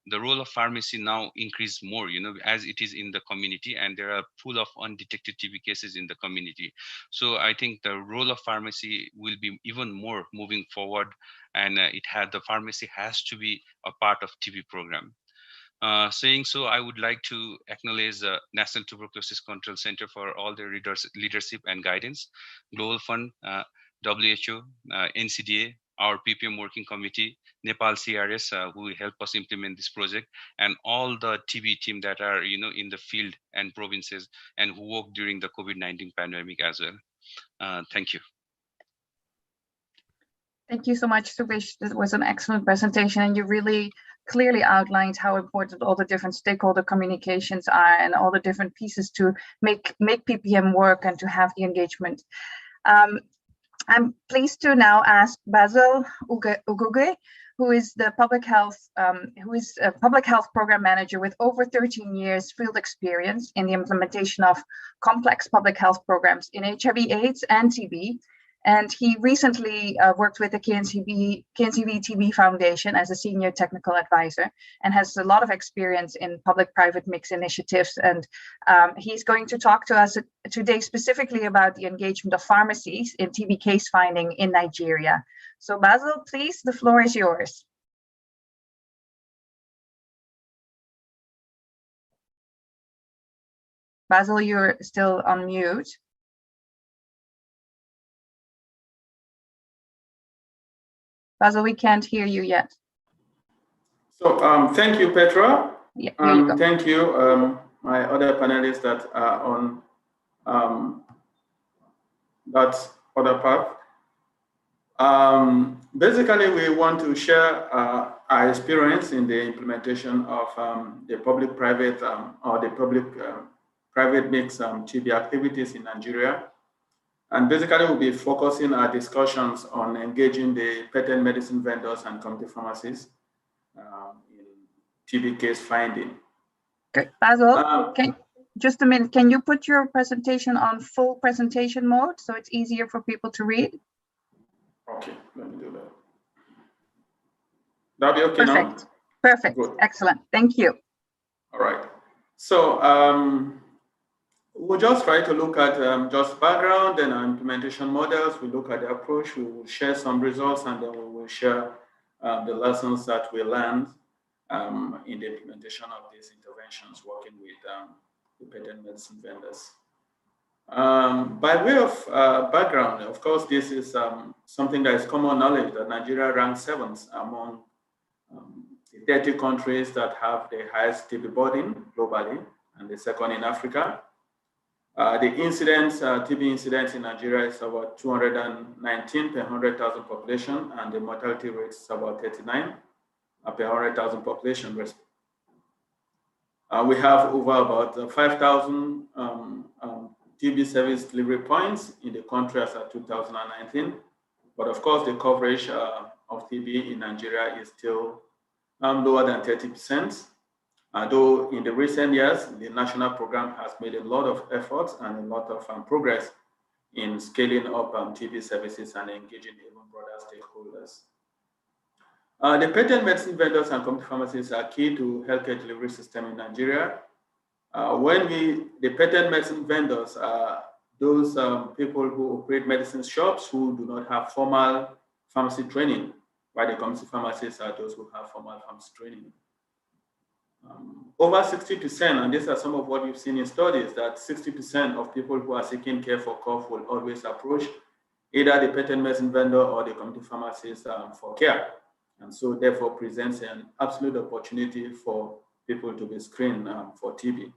the role of pharmacy now increased more, as it is in the community, and there are full of undetected TB cases in the community. So I think the role of pharmacy will be even more moving forward, and the pharmacy has to be a part of TB program. Saying so, I would like to acknowledge the National Tuberculosis Control Center for all their leadership and guidance, Global Fund, WHO, NCDA, our PPM Working Committee, Nepal CRS, who will help us implement this project, and all the TB team that are in the field and provinces and who work during the COVID-19 pandemic as well. Thank you. Thank you so much, Subish. This was an excellent presentation, and you really clearly outlined how important all the different stakeholder communications are and all the different pieces to make PPM work and to have the engagement. I'm pleased to now ask Basil Uguge, who is a public health program manager with over 13 years field experience in the implementation of complex public health programs in HIV/AIDS and TB. And he recently worked with the KNCV TB Foundation as a senior technical advisor and has a lot of experience in public-private mix initiatives. And he's going to talk to us today specifically about the engagement of pharmacies in TB case finding in Nigeria. So Basil, please, the floor is yours. Basil, you're still on mute. Basil, we can't hear you yet. So thank you, Petra. Yeah, here you go. Thank you, my other panelists that are on that other path. Basically, we want to share our experience in the implementation of the public-private or the public-private mix TB activities in Nigeria. And basically, we'll be focusing our discussions on engaging the patent medicine vendors and community pharmacies in TB case finding. Okay, Basil, just a minute. Can you put your presentation on full presentation mode so it's easier for people to read? Okay, let me do that. That'll be okay now? Perfect, Good. Excellent, thank you. All right, so we'll just try to look at just background and our implementation models. We look at the approach, we will share some results, and then we will share the lessons that we learned in the implementation of these interventions, working with the patent medicine vendors. By way of background, of course, this is something that is common knowledge that Nigeria ranks 7th among the 30 countries that have the highest TB burden globally, and the second in Africa. The incidence, TB incidence in Nigeria is about 219 per 100,000 population, and the mortality rate is about 39 per 100,000 population. We have over about 5,000 TB service delivery points in the country as of 2019. But of course, the coverage of TB in Nigeria is still lower than 30%. Though in the recent years, the national program has made a lot of efforts and a lot of progress in scaling up TB services and engaging even broader stakeholders. The patent medicine vendors and community pharmacies are key to healthcare delivery system in Nigeria. The patent medicine vendors are those people who operate medicine shops who do not have formal pharmacy training, while the community pharmacies are those who have formal pharmacy training. Over 60%, and these are some of what we've seen in studies, that 60% of people who are seeking care for cough will always approach either the patent medicine vendor or the community pharmacist for care. And so therefore presents an absolute opportunity for people to be screened for TB.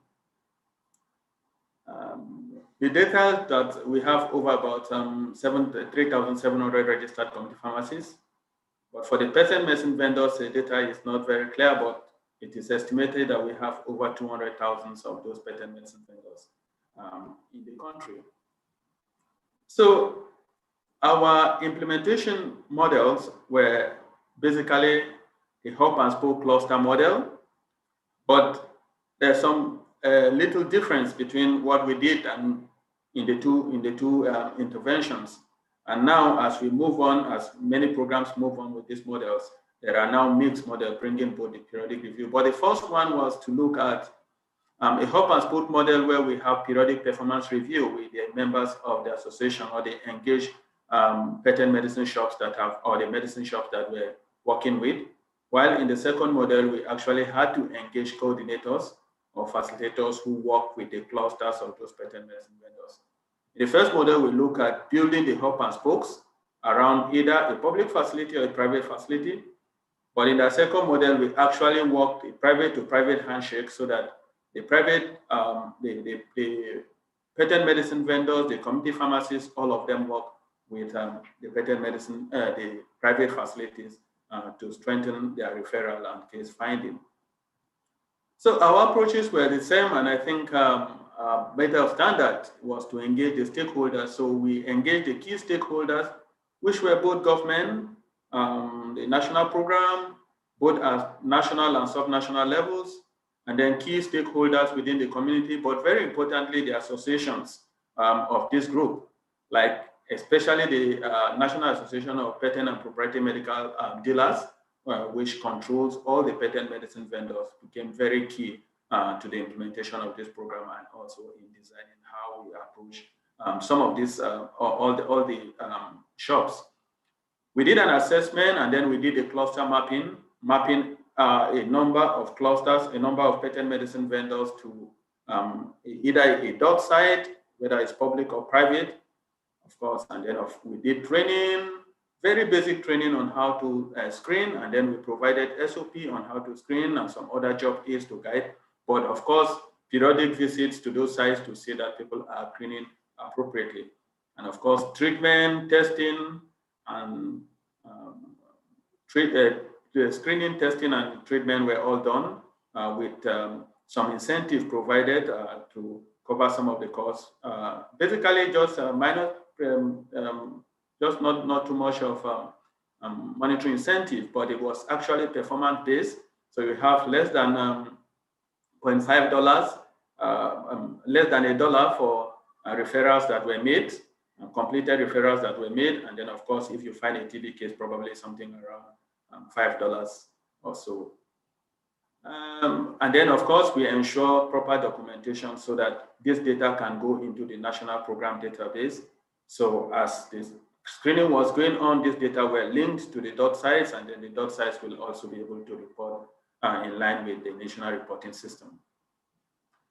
The data that we have over about 3,700 registered community pharmacies. But for the patent medicine vendors, the data is not very clear, but it is estimated that we have over 200,000 of those patent medicine vendors in the country. So our implementation models were basically a hub and spoke cluster model, but there's some little difference between what we did and in the two interventions. And now, as we move on, as many programs move on with these models, there are now mixed models bringing both the periodic review. But the first one was to look at a hub and spoke model where we have periodic performance review with the members of the association or the engaged patent medicine shops that have, or the medicine shops that we're working with. While in the second model, we actually had to engage coordinators or facilitators who work with the clusters of those patent medicine vendors. In the first model, we look at building the hub and spokes around either a public facility or a private facility. But in the second model, we actually worked a private to private handshake so that the private, the patent medicine vendors, the community pharmacies, all of them work with the patent medicine, the private facilities to strengthen their referral and case finding. So our approaches were the same, and I think better standard was to engage the stakeholders. So we engaged the key stakeholders, which were both government, the national program, both at national and subnational levels, and then key stakeholders within the community, but very importantly, the associations of this group, like especially the National Association of Patent and Proprietary Medical Dealers, which controls all the patent medicine vendors, became very key to the implementation of this program and also in designing how we approach some of these, all the shops. We did an assessment and then we did a cluster mapping a number of clusters, a number of patent medicine vendors to either a dot site, whether it's public or private, of course, and then we did training, very basic training on how to screen, and then we provided SOP on how to screen and some other job aids to guide. But of course, periodic visits to those sites to see that people are screening appropriately. And of course, treatment, testing, and the screening, testing, and treatment were all done with some incentive provided to cover some of the costs. Basically, just minor, just not too much of monetary incentive, but it was actually performance-based. So you have less than $0.5, less than $1 for referrals that were made, completed referrals that were made, and then of course, if you find a TB case, probably something around $5 or so. And then of course, we ensure proper documentation so that this data can go into the national program database. So as this screening was going on, this data were linked to the dot sites, and then the dot sites will also be able to report in line with the national reporting system.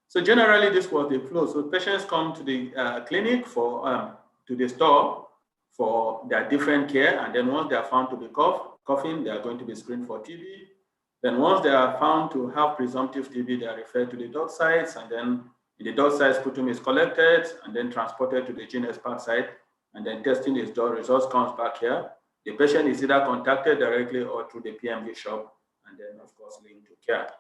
So generally, this was the flow. So patients come to the clinic for to the store for their different care, and then once they are found to be coughing, they are going to be screened for TB. Then once they are found to have presumptive TB, they are referred to the dot sites, and then in the dot sites, sputum is collected and then transported to the gene expert site, and then testing is done. Results comes back here. The patient is either contacted directly or through the PMV shop, and then of course linked to care.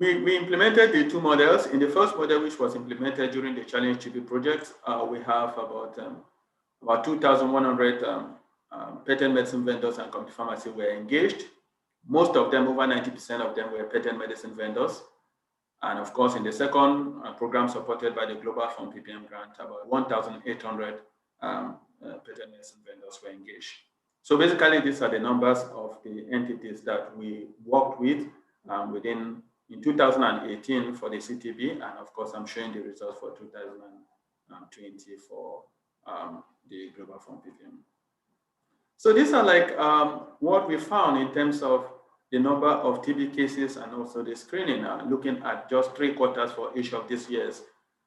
We implemented the two models. In the first model, which was implemented during the Challenge TB project, we have about 2,100 patent medicine vendors and community pharmacy were engaged. Most of them, over 90% of them, were patent medicine vendors. And of course, in the second program supported by the Global Fund PPM grant, about 1,800 patent medicine vendors were engaged. So basically, these are the numbers of the entities that we worked with in 2018 for the CTB, and of course, I'm showing the results for 2020 for the Global Fund PPM. So these are like what we found in terms of the number of TB cases and also the screening, looking at just 3 quarters for each of these years.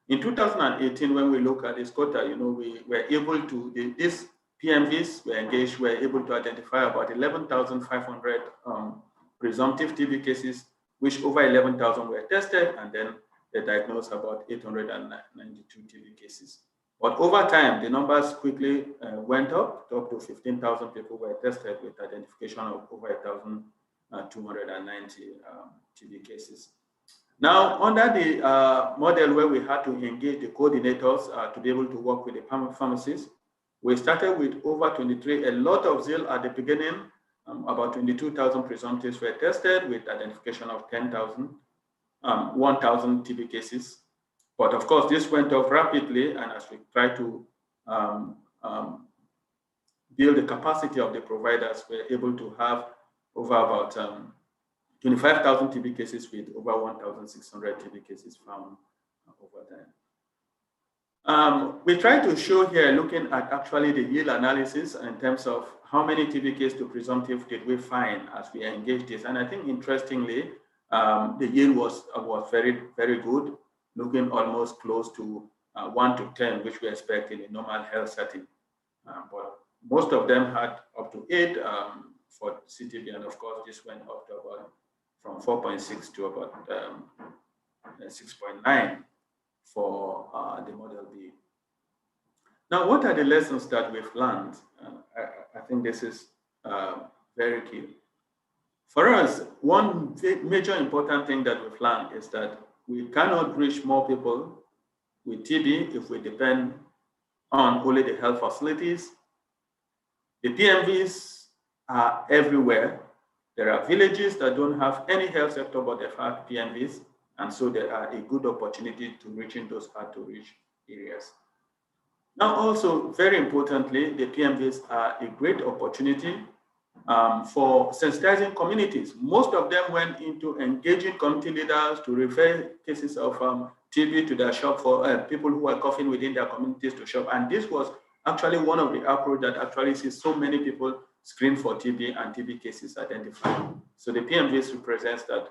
In 2018, when we look at this quarter, we were able to, these PMVs were engaged, were able to identify about 11,500 presumptive TB cases, which over 11,000 were tested, and then they diagnosed about 892 TB cases. But over time, the numbers quickly went up to 15,000 people were tested with identification of over 1,290 TB cases. Now, under the model where we had to engage the coordinators to be able to work with the pharmacies, we started with over 23, a lot of zeal at the beginning. About 22,000 presumptives were tested with identification of 1,000 TB cases. But of course, this went up rapidly, and as we try to build the capacity of the providers, we're able to have over about 25,000 TB cases with over 1,600 TB cases found over time. We try to show here, looking at actually the yield analysis in terms of how many TB cases to presumptive did we find as we engaged this. And I think interestingly, the yield was very, very good, looking almost close to 1 to 10, which we expect in a normal health setting. But most of them had up to 8 for CTB, and of course, this went up to about from 4.6 to about 6.9 for the Model B. Now, what are the lessons that we've learned? I think this is very key. For us, one major important thing that we've learned is that we cannot reach more people with TB if we depend on only the health facilities. The PMVs are everywhere. There are villages that don't have any health sector, but they've had PMVs. And so they are a good opportunity to reach in those hard to reach areas. Now, also, very importantly, the PMVs are a great opportunity for sensitizing communities. Most of them went into engaging community leaders to refer cases of TB to their shop for people who are coughing within their communities to shop. And this was actually one of the approaches that actually sees so many people screened for TB and TB cases identified. So the PMVs represents that.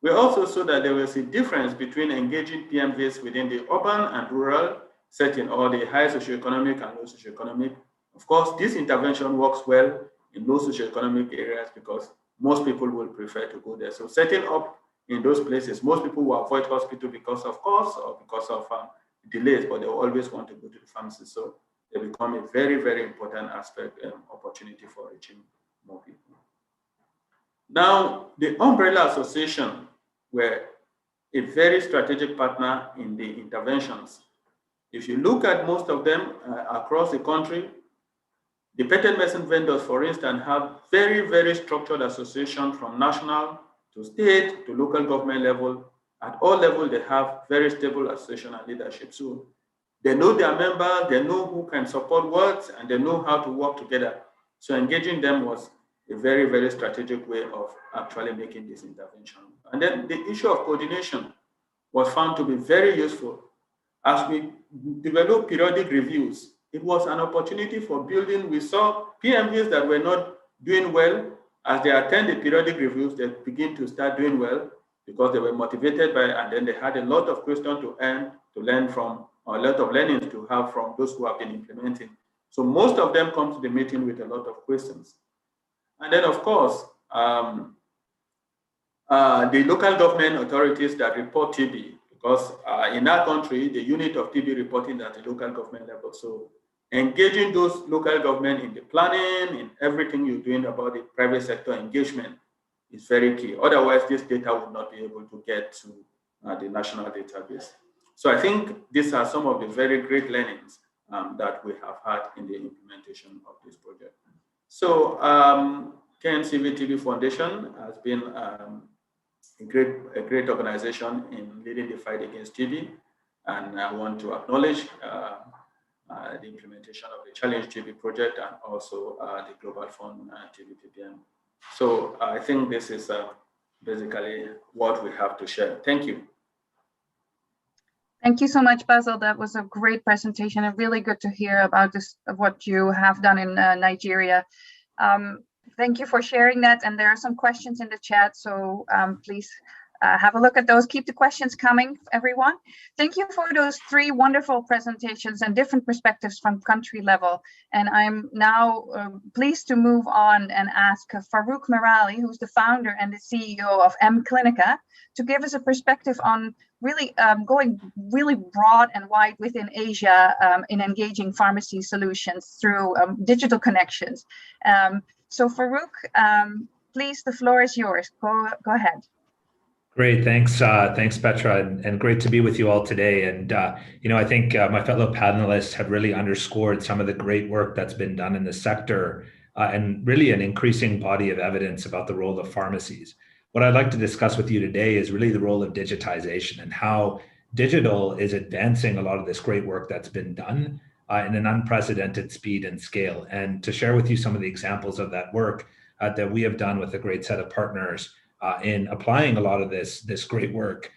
We also saw that there was a difference between engaging PMVs within the urban and rural setting, or the high socioeconomic and low socioeconomic. Of course, this intervention works well in low socioeconomic areas because most people will prefer to go there. So setting up in those places, most people will avoid hospital because of cost or because of delays, but they will always want to go to the pharmacy. So they become a very, very important aspect and opportunity for reaching more people. Now, the Umbrella Association were a very strategic partner in the interventions. If you look at most of them across the country, the patent medicine vendors, for instance, have very, very structured association from national to state to local government level. At all levels, they have very stable association and leadership. So they know their members, they know who can support what, and they know how to work together. So engaging them was a very, very strategic way of actually making this intervention. And then the issue of coordination was found to be very useful. As we developed periodic reviews, it was an opportunity for building. We saw PMVs that were not doing well. As they attend the periodic reviews, they begin to start doing well because they were motivated by, and then they had a lot of questions to learn from, or a lot of learnings to have from those who have been implementing. So most of them come to the meeting with a lot of questions. And then, of course, the local government authorities that report TB, because in our country, the unit of TB reporting at the local government level. So engaging those local government in the planning, in everything you're doing about the private sector engagement is very key. Otherwise, this data will not be able to get to the national database. So I think these are some of the very great learnings that we have had in the implementation of this project. So KNCV-TB Foundation has been a great organization in leading the fight against TB. And I want to acknowledge the implementation of the Challenge TB project and also the Global Fund TBPPM. So I think this is basically what we have to share. Thank you. Thank you so much, Basil. That was a great presentation and really good to hear about this, what you have done in Nigeria. Thank you for sharing that. And there are some questions in the chat, so please have a look at those. Keep the questions coming, everyone. Thank you for those 3 wonderful presentations and different perspectives from country level. And I'm now pleased to move on and ask Farouk Merali, who's the founder and the CEO of M Clinica, to give us a perspective on really going really broad and wide within Asia in engaging pharmacy solutions through digital connections. So Farouk, please, the floor is yours. Go ahead. Great, thanks, thanks Petra, and great to be with you all today. And I think my fellow panelists have really underscored some of the great work that's been done in the sector, and really an increasing body of evidence about the role of pharmacies. What I'd like to discuss with you today is really the role of digitization and how digital is advancing a lot of this great work that's been done in an unprecedented speed and scale. And to share with you some of the examples of that work that we have done with a great set of partners in applying a lot of this great work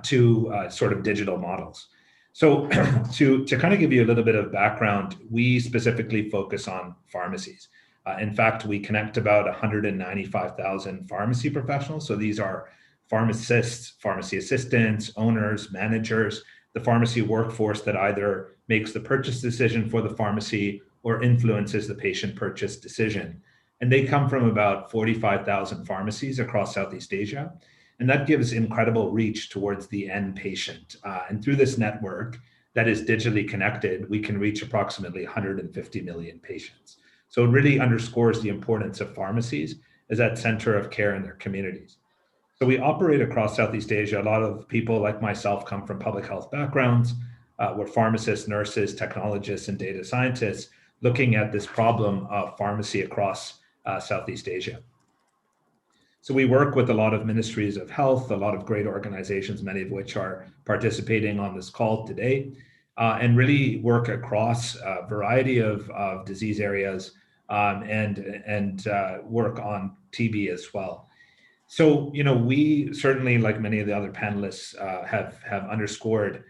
to sort of digital models. So to kind of give you a little bit of background, we specifically focus on pharmacies. In fact, we connect about 195,000 pharmacy professionals. So these are pharmacists, pharmacy assistants, owners, managers, the pharmacy workforce that either makes the purchase decision for the pharmacy or influences the patient purchase decision. And they come from about 45,000 pharmacies across Southeast Asia. And that gives incredible reach towards the end patient. And through this network that is digitally connected, we can reach approximately 150 million patients. So it really underscores the importance of pharmacies as that center of care in their communities. So we operate across Southeast Asia. A lot of people like myself come from public health backgrounds. We're pharmacists, nurses, technologists, and data scientists looking at this problem of pharmacy across Southeast Asia. So we work with a lot of ministries of health, a lot of great organizations, many of which are participating on this call today, and really work across a variety of disease areas and work on TB as well. So, we certainly, like many of the other panelists have underscored,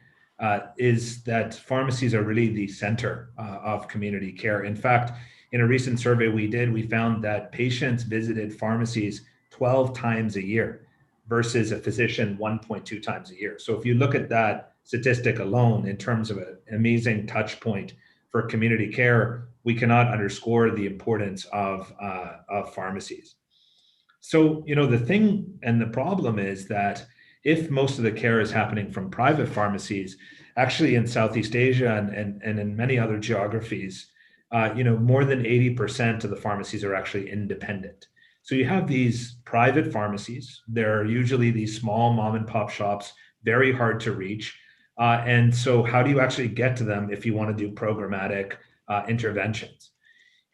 is that pharmacies are really the center of community care. In fact, in a recent survey we did, we found that patients visited pharmacies 12 times a year versus a physician 1.2 times a year. So if you look at that statistic alone in terms of an amazing touch point for community care, we cannot underscore the importance of pharmacies. So, the thing and the problem is that if most of the care is happening from private pharmacies, actually in Southeast Asia and in many other geographies, more than 80% of the pharmacies are actually independent. So you have these private pharmacies. They're usually these small mom and pop shops, very hard to reach. And so how do you actually get to them if you want to do programmatic interventions?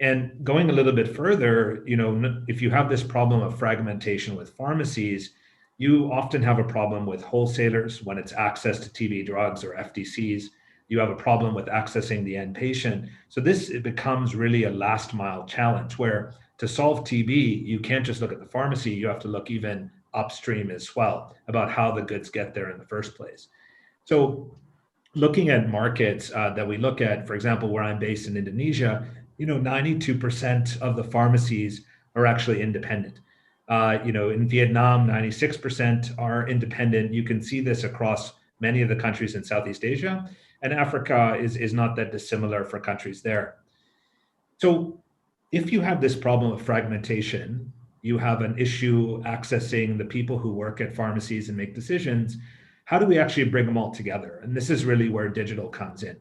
And going a little bit further, if you have this problem of fragmentation with pharmacies, you often have a problem with wholesalers when it's access to TB drugs or FDCs. You have a problem with accessing the end patient. So it becomes really a last mile challenge where to solve TB, you can't just look at the pharmacy, you have to look even upstream as well about how the goods get there in the first place. So looking at markets that we look at, for example, where I'm based in Indonesia, 92% of the pharmacies are actually independent. In Vietnam, 96% are independent. You can see this across many of the countries in Southeast Asia, and Africa is not that dissimilar for countries there. So if you have this problem of fragmentation, you have an issue accessing the people who work at pharmacies and make decisions. How do we actually bring them all together? And this is really where digital comes in.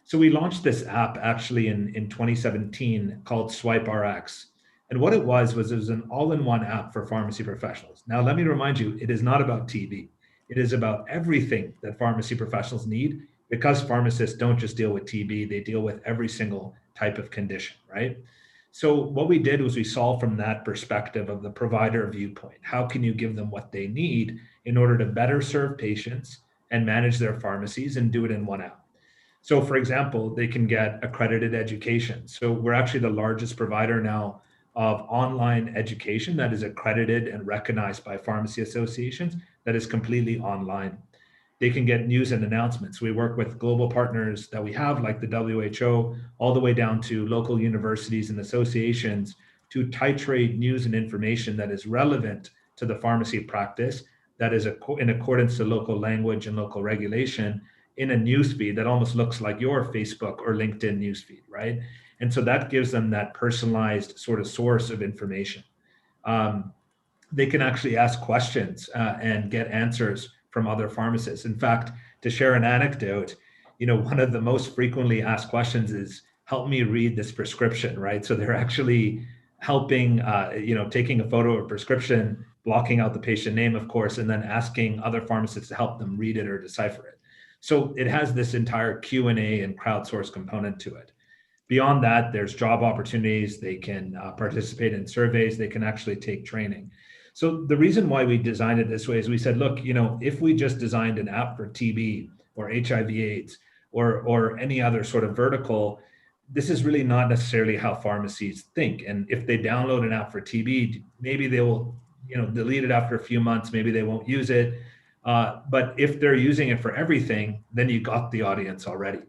So we launched this app actually in 2017 called Swipe RX. And what it was an all-in-one app for pharmacy professionals. Now, let me remind you, it is not about TB. It is about everything that pharmacy professionals need, because pharmacists don't just deal with TB, they deal with every single type of condition, right? So what we did was we solved from that perspective of the provider viewpoint. How can you give them what they need in order to better serve patients and manage their pharmacies and do it in one app? So for example, they can get accredited education. So we're actually the largest provider now of online education that is accredited and recognized by pharmacy associations that is completely online. They can get news and announcements. We work with global partners that we have, like the WHO, all the way down to local universities and associations, to titrate news and information that is relevant to the pharmacy practice, that is in accordance to local language and local regulation, in a newsfeed that almost looks like your Facebook or LinkedIn newsfeed, right? And so that gives them that personalized sort of source of information. They can actually ask questions and get answers from other pharmacists. In fact, to share an anecdote, one of the most frequently asked questions is, help me read this prescription, right? So they're actually helping, taking a photo of a prescription, blocking out the patient name, of course, and then asking other pharmacists to help them read it or decipher it. So it has this entire Q&A and crowdsource component to it. Beyond that, there's job opportunities. They can participate in surveys. They can actually take training. So the reason why we designed it this way is we said, look, if we just designed an app for TB or HIV/AIDS or any other sort of vertical, this is really not necessarily how pharmacies think. And if they download an app for TB, maybe they will, delete it after a few months. Maybe they won't use it. But if they're using it for everything, then you got the audience already.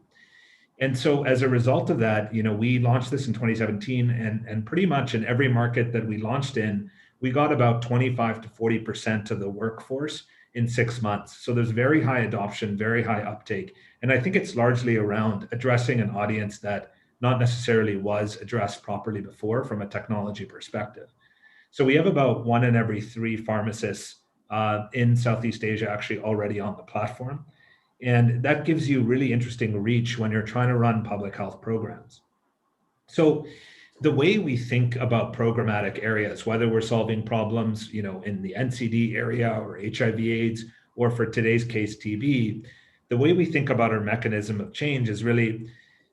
And so as a result of that, we launched this in 2017, and pretty much in every market that we launched in, we got about 25 to 40% of the workforce in 6 months. So there's very high adoption, very high uptake. And I think it's largely around addressing an audience that not necessarily was addressed properly before from a technology perspective. So we have about 1 in every 3 pharmacists in Southeast Asia actually already on the platform. And that gives you really interesting reach when you're trying to run public health programs. So the way we think about programmatic areas, whether we're solving problems, in the NCD area or HIV/AIDS, or for today's case, TB, the way we think about our mechanism of change is really,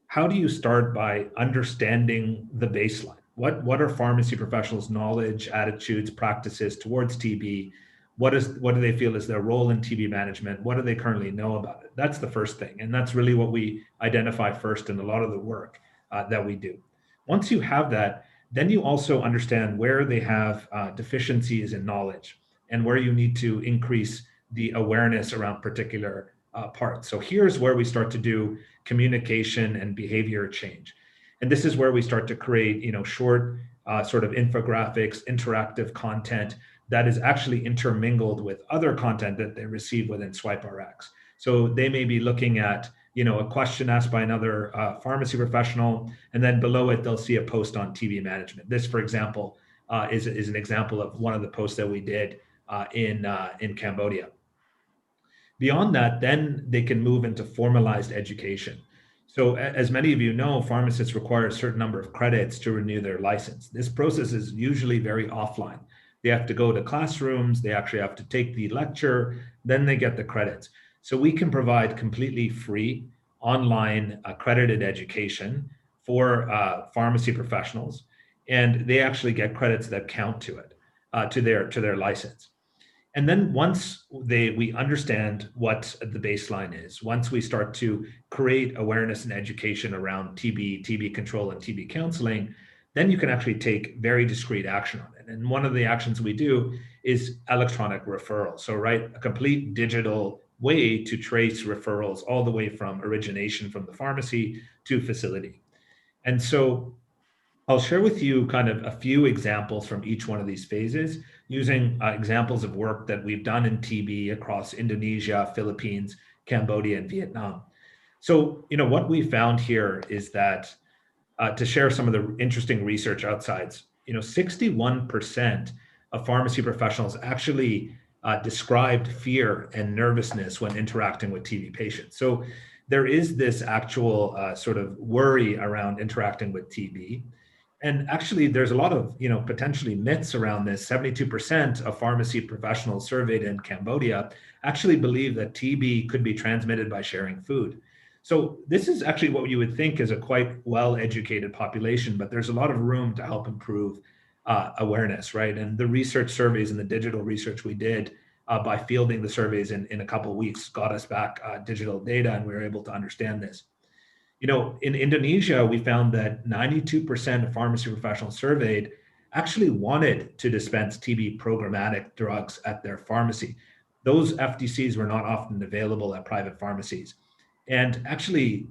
how do you start by understanding the baseline? What are pharmacy professionals' knowledge, attitudes, practices towards TB? What do they feel is their role in TB management? What do they currently know about it? That's the first thing. And that's really what we identify first in a lot of the work that we do. Once you have that, then you also understand where they have deficiencies in knowledge and where you need to increase the awareness around particular parts. So here's where we start to do communication and behavior change. And this is where we start to create, short sort of infographics, interactive content that is actually intermingled with other content that they receive within SwipeRx. So they may be looking at, a question asked by another pharmacy professional, and then below it, they'll see a post on TB management. This, for example, is an example of one of the posts that we did in Cambodia. Beyond that, then they can move into formalized education. So as many of you know, pharmacists require a certain number of credits to renew their license. This process is usually very offline. They have to go to classrooms, they actually have to take the lecture, then they get the credits. So we can provide completely free online accredited education for pharmacy professionals, and they actually get credits that count to it, to their license. And then once we understand what the baseline is, once we start to create awareness and education around TB control and TB counseling, then you can actually take very discrete action on it. And one of the actions we do is electronic referral. So, a complete digital way to trace referrals all the way from origination from the pharmacy to facility. And so I'll share with you kind of a few examples from each one of these phases, using examples of work that we've done in TB across Indonesia, Philippines, Cambodia, and Vietnam. So, what we found here is that, to share some of the interesting research outsides, 61% of pharmacy professionals actually described fear and nervousness when interacting with TB patients. So there is this actual sort of worry around interacting with TB. And actually, there's a lot of, potentially myths around this. 72% of pharmacy professionals surveyed in Cambodia actually believe that TB could be transmitted by sharing food. So this is actually what you would think is a quite well-educated population, but there's a lot of room to help improve awareness, right? And the research surveys and the digital research we did by fielding the surveys in a couple of weeks got us back digital data, and we were able to understand this. In Indonesia, we found that 92% of pharmacy professionals surveyed actually wanted to dispense TB programmatic drugs at their pharmacy. Those FDCs were not often available at private pharmacies. And actually,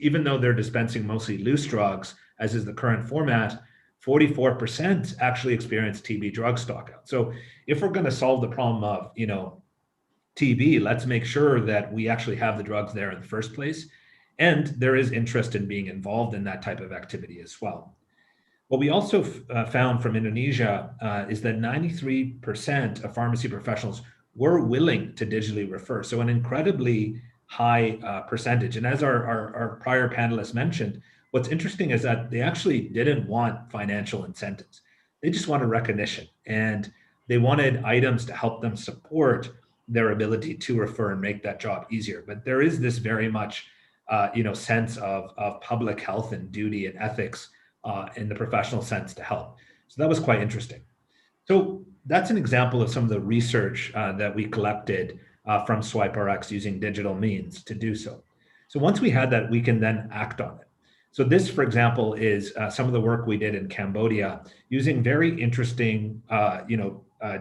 even though they're dispensing mostly loose drugs, as is the current format, 44% actually experience TB drug stockout. So if we're going to solve the problem of, TB, let's make sure that we actually have the drugs there in the first place. And there is interest in being involved in that type of activity as well. What we also found from Indonesia is that 93% of pharmacy professionals were willing to digitally refer. So an incredibly high percentage. And as our prior panelists mentioned, what's interesting is that they actually didn't want financial incentives. They just wanted recognition, and they wanted items to help them support their ability to refer and make that job easier. But there is this very much sense of public health and duty and ethics in the professional sense to help. So that was quite interesting. So that's an example of some of the research that we collected from SwipeRx using digital means to do so. So once we had that, we can then act on it. So this, for example, is some of the work we did in Cambodia using very interesting,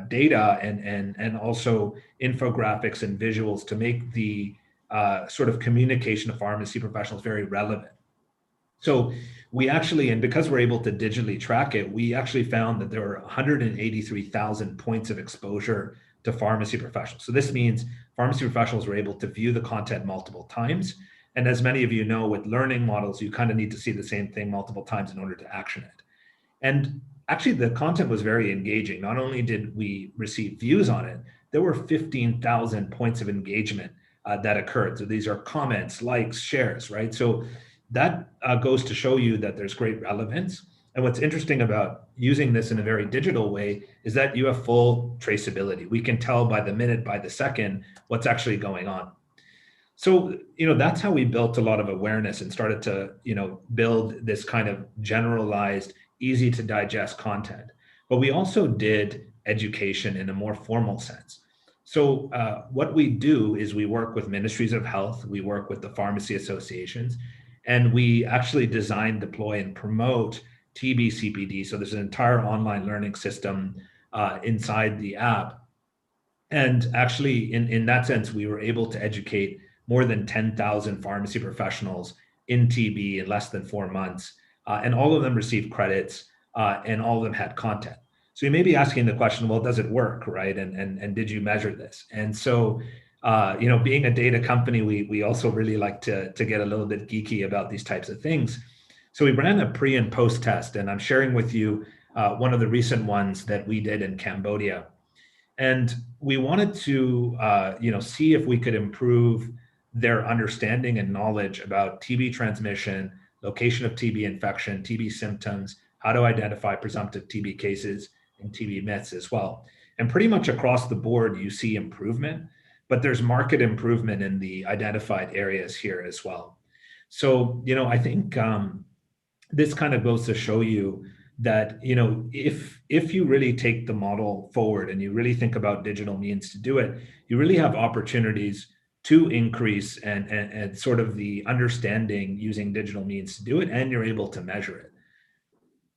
data and also infographics and visuals to make the sort of communication of pharmacy professionals very relevant. So we actually, and because we're able to digitally track it, we actually found that there were 183,000 points of exposure to pharmacy professionals. So this means pharmacy professionals were able to view the content multiple times. And as many of you know, with learning models, you kind of need to see the same thing multiple times in order to action it. And actually, the content was very engaging. Not only did we receive views on it, there were 15,000 points of engagement that occurred. So these are comments, likes, shares, right? So that goes to show you that there's great relevance. And what's interesting about using this in a very digital way is that you have full traceability. We can tell by the minute, by the second, what's actually going on. So, that's how we built a lot of awareness and started to, build this kind of generalized, easy to digest content. But we also did education in a more formal sense. So what we do is we work with ministries of health, we work with the pharmacy associations, and we actually design, deploy, and promote TB-CPD. So there's an entire online learning system inside the app. And actually, in that sense, we were able to educate more than 10,000 pharmacy professionals in TB in less than 4 months. And all of them received credits and all of them had content. So you may be asking the question, well, does it work, right? And did you measure this? And so, being a data company, we also really like to get a little bit geeky about these types of things. So we ran a pre and post test, and I'm sharing with you one of the recent ones that we did in Cambodia. And we wanted to, see if we could improve their understanding and knowledge about TB transmission, location of TB infection, TB symptoms, how to identify presumptive TB cases, and TB myths as well. And pretty much across the board, you see improvement, but there's market improvement in the identified areas here as well. So, I think this kind of goes to show you that, if you really take the model forward and you really think about digital means to do it, you really have opportunities to increase and sort of the understanding using digital means to do it, and you're able to measure it.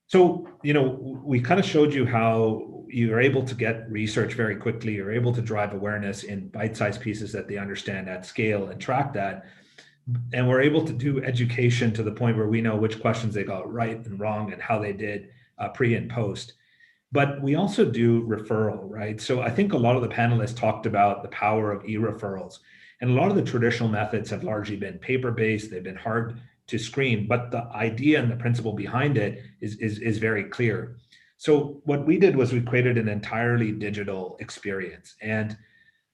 So, we kind of showed you how you're able to get research very quickly. You're able to drive awareness in bite-sized pieces that they understand at scale and track that. And we're able to do education to the point where we know which questions they got right and wrong and how they did pre and post. But we also do referral, right? So I think a lot of the panelists talked about the power of e-referrals. And a lot of the traditional methods have largely been paper-based. They've been hard to screen, but the idea and the principle behind it is very clear. So what we did was we created an entirely digital experience. And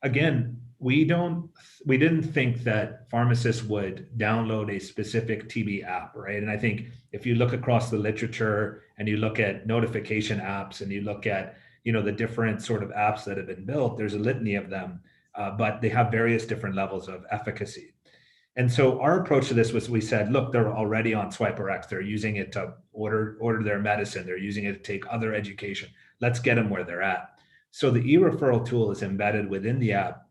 again, we didn't think that pharmacists would download a specific TB app, right? And I think if you look across the literature and you look at notification apps and you look at, the different sort of apps that have been built, there's a litany of them, but they have various different levels of efficacy. And so our approach to this was, we said, look, they're already on SwipeRx. They're using it to order their medicine. They're using it to take other education. Let's get them where they're at. So the e-referral tool is embedded within the app,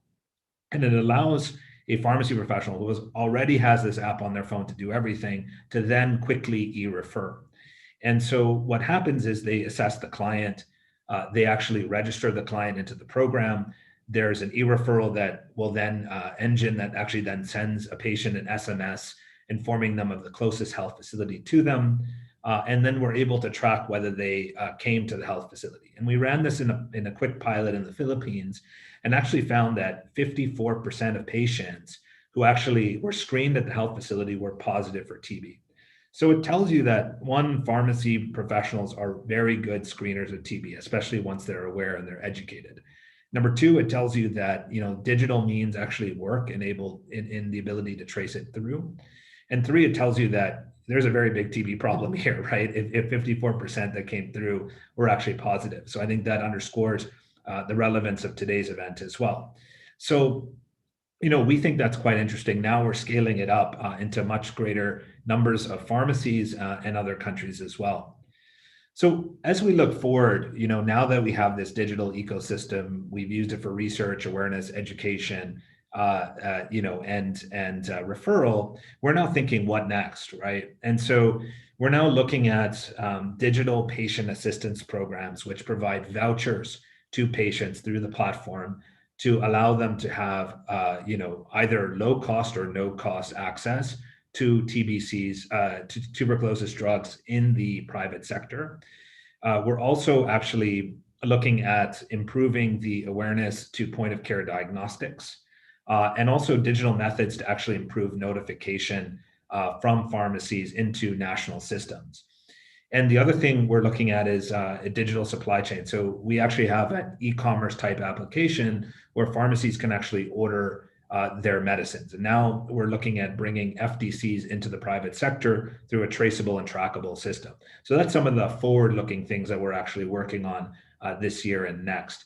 and it allows a pharmacy professional who already has this app on their phone to do everything to then quickly e-refer. And so what happens is they assess the client. They actually register the client into the program. There's an e-referral that will then engine that actually then sends a patient an SMS informing them of the closest health facility to them. And then we're able to track whether they came to the health facility. And we ran this in a quick pilot in the Philippines and actually found that 54% of patients who actually were screened at the health facility were positive for TB. So it tells you that, one, pharmacy professionals are very good screeners of TB, especially once they're aware and they're educated. Number two, it tells you that, digital means actually work enabled in the ability to trace it through. And three, it tells you that there's a very big TB problem here, right? If 54% that came through were actually positive. So I think that underscores the relevance of today's event as well. So, we think that's quite interesting. Now we're scaling it up into much greater numbers of pharmacies and other countries as well. So as we look forward, now that we have this digital ecosystem, we've used it for research, awareness, education, and referral, we're now thinking what next, right? And so we're now looking at digital patient assistance programs, which provide vouchers to patients through the platform to allow them to have, either low cost or no cost access to TBCs, to tuberculosis drugs in the private sector. We're also actually looking at improving the awareness to point of care diagnostics, and also digital methods to actually improve notification from pharmacies into national systems. And the other thing we're looking at is a digital supply chain. So we actually have an e-commerce type application where pharmacies can actually order their medicines. And now we're looking at bringing FDCs into the private sector through a traceable and trackable system. So that's some of the forward-looking things that we're actually working on this year and next.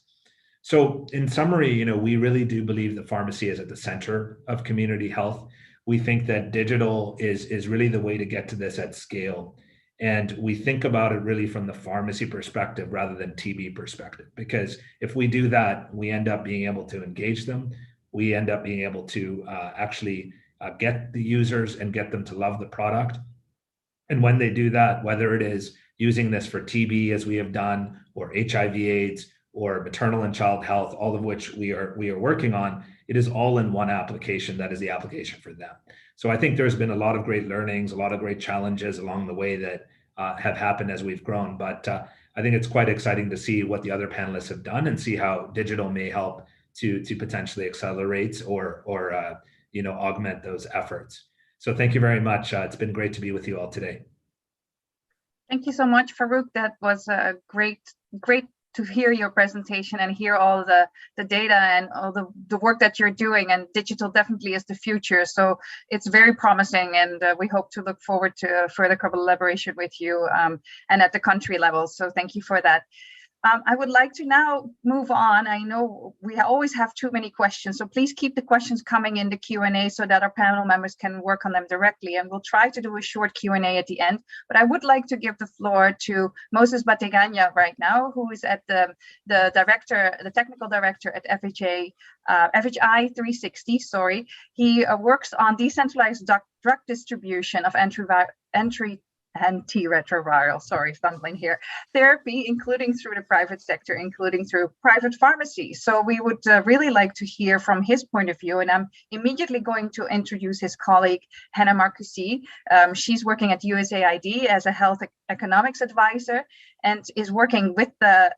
So in summary, we really do believe that pharmacy is at the center of community health. We think that digital is really the way to get to this at scale. And we think about it really from the pharmacy perspective rather than TB perspective, because if we do that, we end up being able to engage them. We end up being able to actually get the users and get them to love the product. And when they do that, whether it is using this for TB as we have done, or HIV/AIDS, or maternal and child health, all of which we are working on, it is all in one application that is the application for them. So I think there's been a lot of great learnings, a lot of great challenges along the way that have happened as we've grown. But I think it's quite exciting to see what the other panelists have done and see how digital may help to potentially accelerate or augment those efforts. So thank you very much. It's been great to be with you all today. Thank you so much, Farouk. That was a great to hear your presentation and hear all the data and all the work that you're doing. And digital definitely is the future. So it's very promising, and we hope to look forward to further collaboration with you and at the country level. So thank you for that. I would like to now move on. I know we always have too many questions, so please keep the questions coming in the Q&A so that our panel members can work on them directly. And we'll try to do a short Q&A at the end. But I would like to give the floor to Moses Bateganya right now, who is at the technical director at FHI 360. Sorry, he works on decentralized drug distribution of antiretroviral, stumbling here, therapy, including through the private sector, including through private pharmacies. So we would really like to hear from his point of view. And I'm immediately going to introduce his colleague, Hannah Marcoussis. She's working at USAID as a health economics advisor and is working with the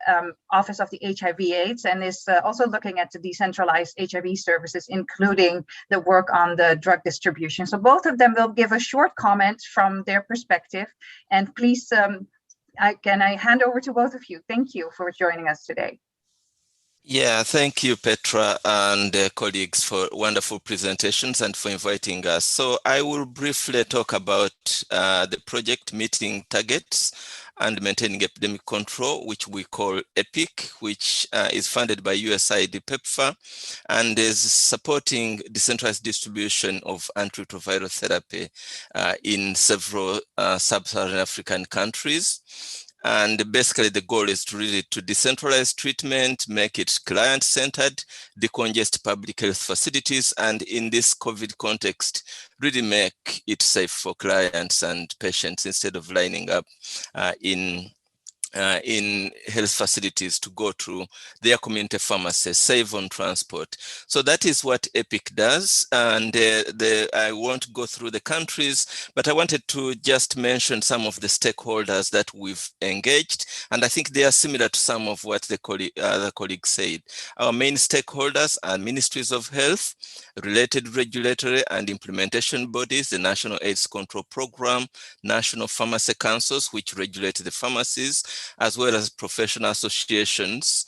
Office of the HIV/AIDS and is also looking at the decentralized HIV services, including the work on the drug distribution. So both of them will give a short comment from their perspective. And please, I hand over to both of you. Thank you for joining us today. Yeah, thank you, Petra, and colleagues for wonderful presentations and for inviting us. So I will briefly talk about the project meeting targets and maintaining epidemic control, which we call EPIC, which is funded by USAID PEPFAR and is supporting decentralized distribution of antiretroviral therapy in several sub-Saharan African countries. And basically the goal is to really decentralize treatment, make it client-centered, decongest public health facilities, and in this COVID context, really make it safe for clients and patients instead of lining up in health facilities to go to their community pharmacy, save on transport. So that is what EPIC does. And I won't go through the countries, but I wanted to just mention some of the stakeholders that we've engaged. And I think they are similar to some of what the other colleagues said. Our main stakeholders are ministries of health, related regulatory and implementation bodies, the National AIDS Control Program, National Pharmacy Councils, which regulate the pharmacies, as well as professional associations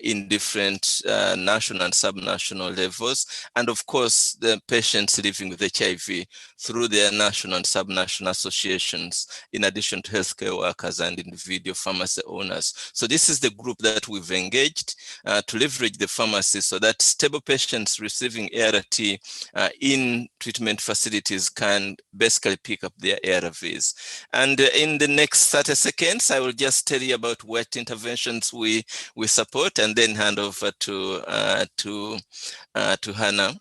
in different national and subnational levels, and of course the patients living with HIV through their national and subnational associations, in addition to healthcare workers and individual pharmacy owners. So this is the group that we've engaged to leverage the pharmacies so that stable patients receiving ART in treatment facilities can basically pick up their ARVs. And in the next 30 seconds, I will just tell you about what interventions we support, and then hand over to Hannah.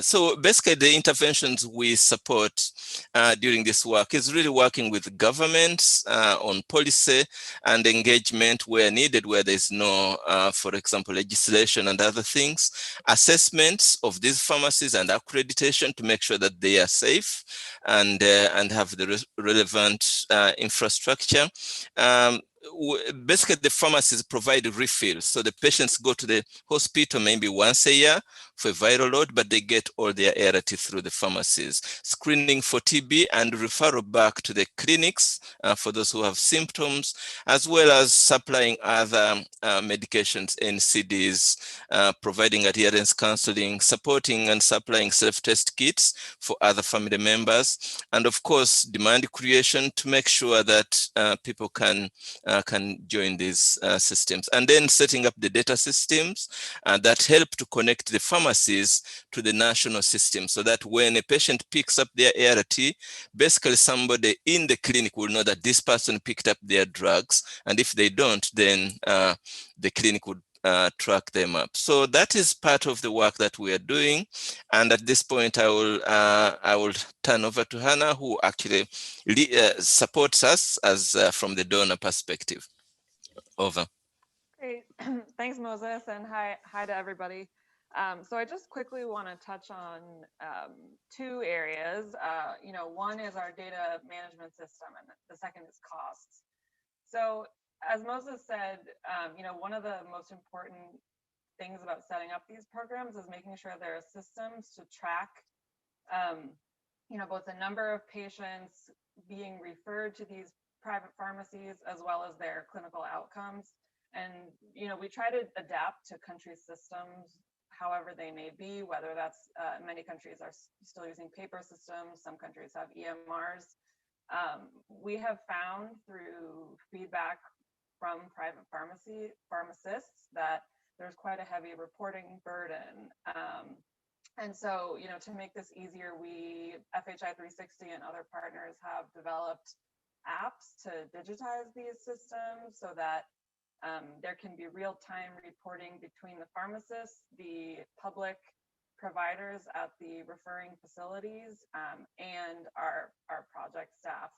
So basically the interventions we support during this work is really working with governments on policy and engagement where needed, where there's no, for example, legislation and other things, assessments of these pharmacies and accreditation to make sure that they are safe and have the relevant infrastructure. Basically, the pharmacies provide refills. So the patients go to the hospital maybe once a year for a viral load, but they get all their ART through the pharmacies. Screening for TB and referral back to the clinics for those who have symptoms, as well as supplying other medications, NCDs, providing adherence counseling, supporting and supplying self-test kits for other family members, and of course, demand creation to make sure that people can join these systems, and then setting up the data systems that help to connect the pharmacies to the national system, so that when a patient picks up their ART, basically somebody in the clinic will know that this person picked up their drugs, and if they don't, then the clinic would track them up. So that is part of the work that we are doing. And at this point, I will turn over to Hannah, who actually supports us as from the donor perspective. Over. Great, thanks Moses, and hi to everybody. So I just quickly want to touch on two areas. One is our data management system, and the second is costs. So as Moses said, one of the most important things about setting up these programs is making sure there are systems to track, both the number of patients being referred to these private pharmacies as well as their clinical outcomes. And, we try to adapt to country systems, however they may be, whether that's many countries are still using paper systems, some countries have EMRs. We have found through feedback from private pharmacists that there's quite a heavy reporting burden. And so, to make this easier, FHI 360 and other partners have developed apps to digitize these systems so that there can be real-time reporting between the pharmacists, the public providers at the referring facilities, and our project staff.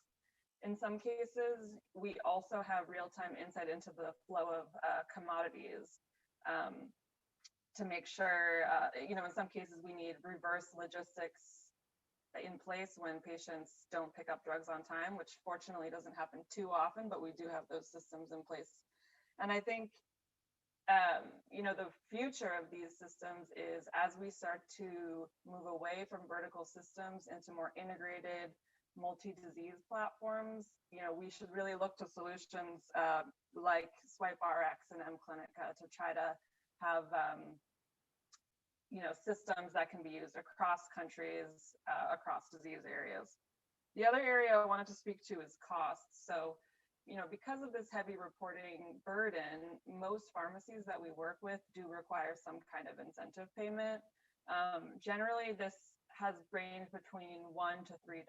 In some cases, we also have real-time insight into the flow of commodities to make sure, in some cases we need reverse logistics in place when patients don't pick up drugs on time, which fortunately doesn't happen too often, but we do have those systems in place. And I think, the future of these systems is as we start to move away from vertical systems into more integrated multi-disease platforms, we should really look to solutions like SwipeRx and mClinica to try to have, systems that can be used across countries, across disease areas. The other area I wanted to speak to is costs. So, because of this heavy reporting burden, most pharmacies that we work with do require some kind of incentive payment. Generally, this has ranged between $1 to $3,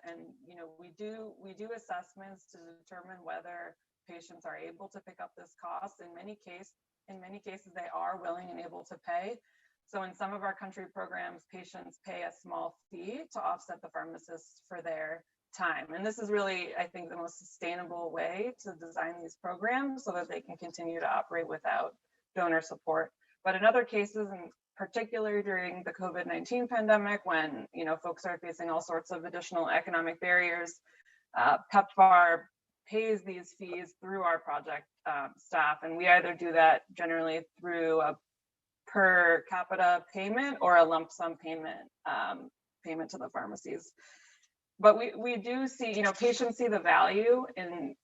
and we do assessments to determine whether patients are able to pick up this cost. In many cases, they are willing and able to pay. So in some of our country programs, patients pay a small fee to offset the pharmacists for their time. And this is really, I think, the most sustainable way to design these programs so that they can continue to operate without donor support. But in other cases, and particularly during the COVID-19 pandemic, when folks are facing all sorts of additional economic barriers, PEPFAR pays these fees through our project staff, and we either do that generally through a per capita payment or a lump sum payment to the pharmacies. But we do see, patients see the value in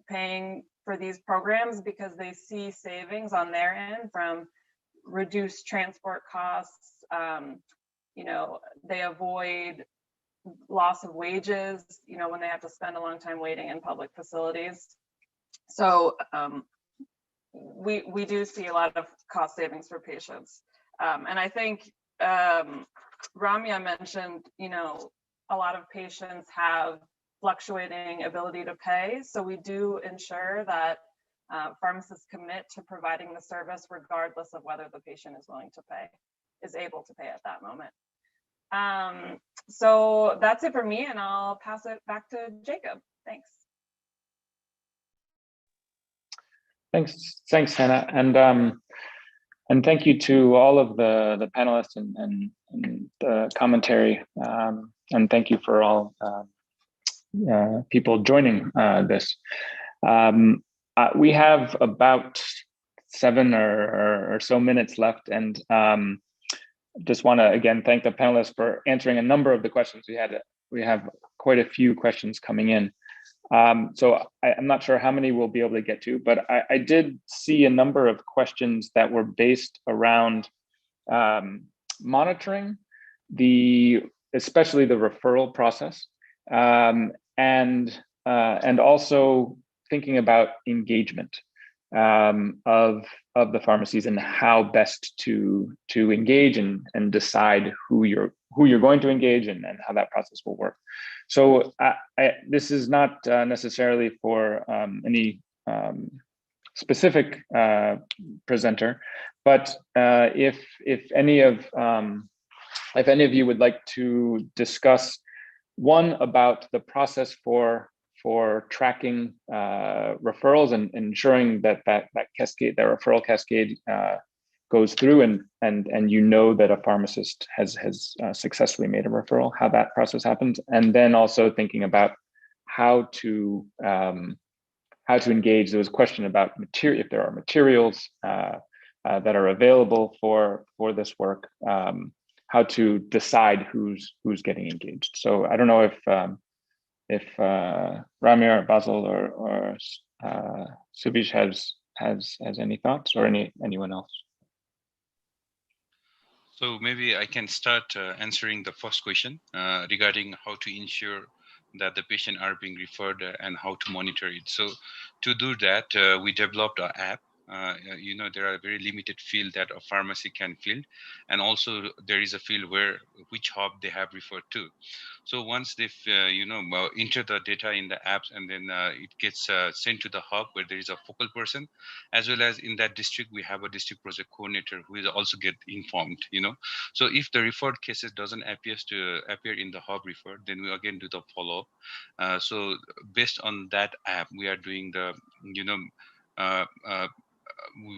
paying for these programs because they see savings on their end from reduced transport costs. You know, they avoid loss of wages, you know, when they have to spend a long time waiting in public facilities. So we do see a lot of cost savings for patients. And I think Ramya mentioned, you know, a lot of patients have fluctuating ability to pay. So we do ensure that pharmacists commit to providing the service regardless of whether the patient is willing to pay, is able to pay at that moment. So that's it for me, and I'll pass it back to Jacob. Thanks. Thanks, Hannah, and thank you to all of the panelists and the commentary, and thank you for all people joining this. We have about 7 or so minutes left, and just want to again thank the panelists for answering a number of the questions we have quite a few questions coming in. So I'm not sure how many we'll be able to get to, but I did see a number of questions that were based around monitoring especially the referral process, and also thinking about engagement of the pharmacies and how best to engage and decide who you're going to engage and how that process will work. So this is not necessarily for any specific presenter, but if any of you would like to discuss one about the process for tracking referrals and ensuring that cascade, that referral cascade goes through, and you know that a pharmacist has successfully made a referral, how that process happens, and then also thinking about how to engage. There was a question about if there are materials that are available for this work, how to decide who's getting engaged. So I don't know if Ramya or Basil or Subish has any thoughts, or anyone else. So maybe I can start answering the first question regarding how to ensure that the patient are being referred and how to monitor it. So to do that, we developed an app. You know, there are very limited field that a pharmacy can fill, and also there is a field where which hub they have referred to. So once they enter the data in the apps, and then it gets sent to the hub where there is a focal person, as well as in that district we have a district project coordinator who will also get informed. You know, so if the referred cases doesn't appear in the hub referred, then we again do the follow up. So based on that app, we are doing the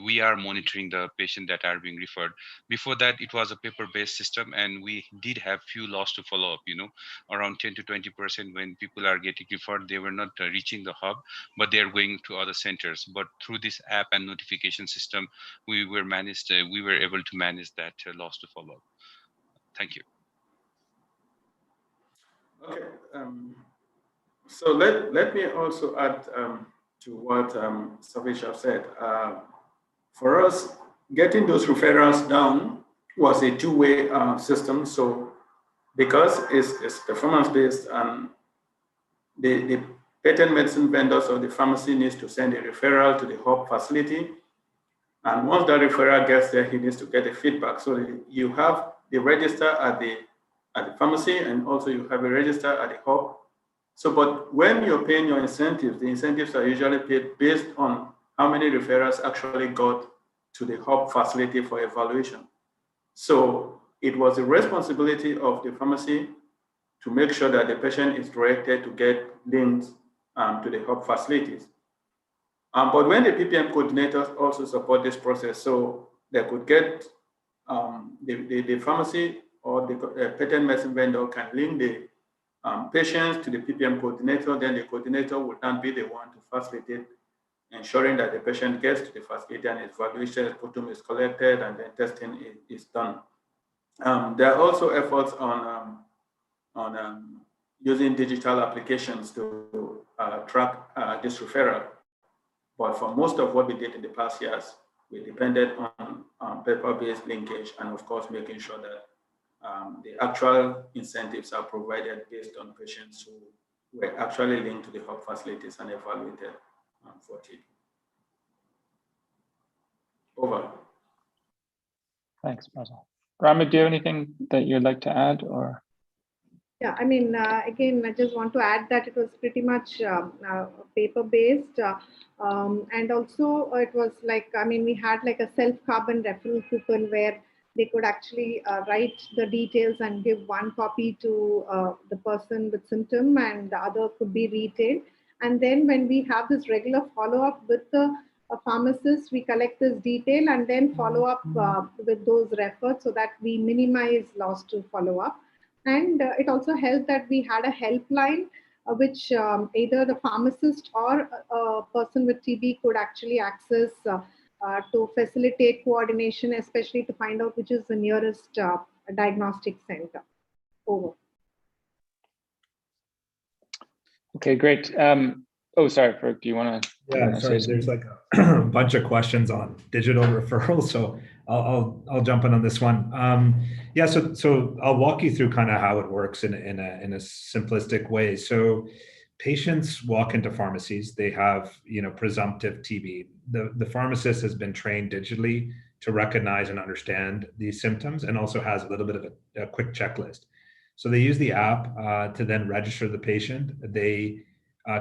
we are monitoring the patient that are being referred. Before that, it was a paper-based system, and we did have few loss to follow up, you know, around 10 to 20% when people are getting referred, they were not reaching the hub, but they are going to other centers. But through this app and notification system, we were able to manage that loss to follow up. Thank you. Okay. So let me also add to what Savisha said. For us, getting those referrals down was a two-way system. So because it's performance-based, and the patent medicine vendors or the pharmacy needs to send a referral to the hub facility. And once that referral gets there, he needs to get a feedback. So you have the register at the pharmacy, and also you have a register at the hub. So, but when you're paying your incentives, the incentives are usually paid based on how many referrals actually got to the hub facility for evaluation. So it was the responsibility of the pharmacy to make sure that the patient is directed to get linked to the hub facilities. But when the PPM coordinators also support this process, so they could get the pharmacy or the patent medicine vendor can link the patients to the PPM coordinator, then the coordinator would not be the one to facilitate, ensuring that the patient gets to the facility and its evaluation sputum is collected and then testing is done. There are also efforts on using digital applications to track this referral. But for most of what we did in the past years, we depended on paper-based linkage, and of course, making sure that the actual incentives are provided based on patients who were actually linked to the hub facilities and evaluated for TB. Over. Thanks, Basil. Ramya, do you have anything that you'd like to add, or? Yeah, I mean, again, I just want to add that it was pretty much paper-based, and also it was like, I mean, we had like a self-carbon referral coupon where they could actually write the details and give one copy to the person with symptom, and the other could be retailed. And then when we have this regular follow-up with the pharmacist, we collect this detail and then follow up with those records so that we minimize loss to follow-up. And it also helped that we had a helpline which either the pharmacist or a person with TB could actually access to facilitate coordination, especially to find out which is the nearest diagnostic center. Over. Okay, great. Oh, sorry, Farooq, do you want to? Yeah, sorry. There's like a bunch of questions on digital referrals, so I'll jump in on this one. Yeah, so I'll walk you through kind of how it works in a simplistic way. So patients walk into pharmacies. They have presumptive TB. The pharmacist has been trained digitally to recognize and understand these symptoms, and also has a little bit of a quick checklist. So they use the app to then register the patient. They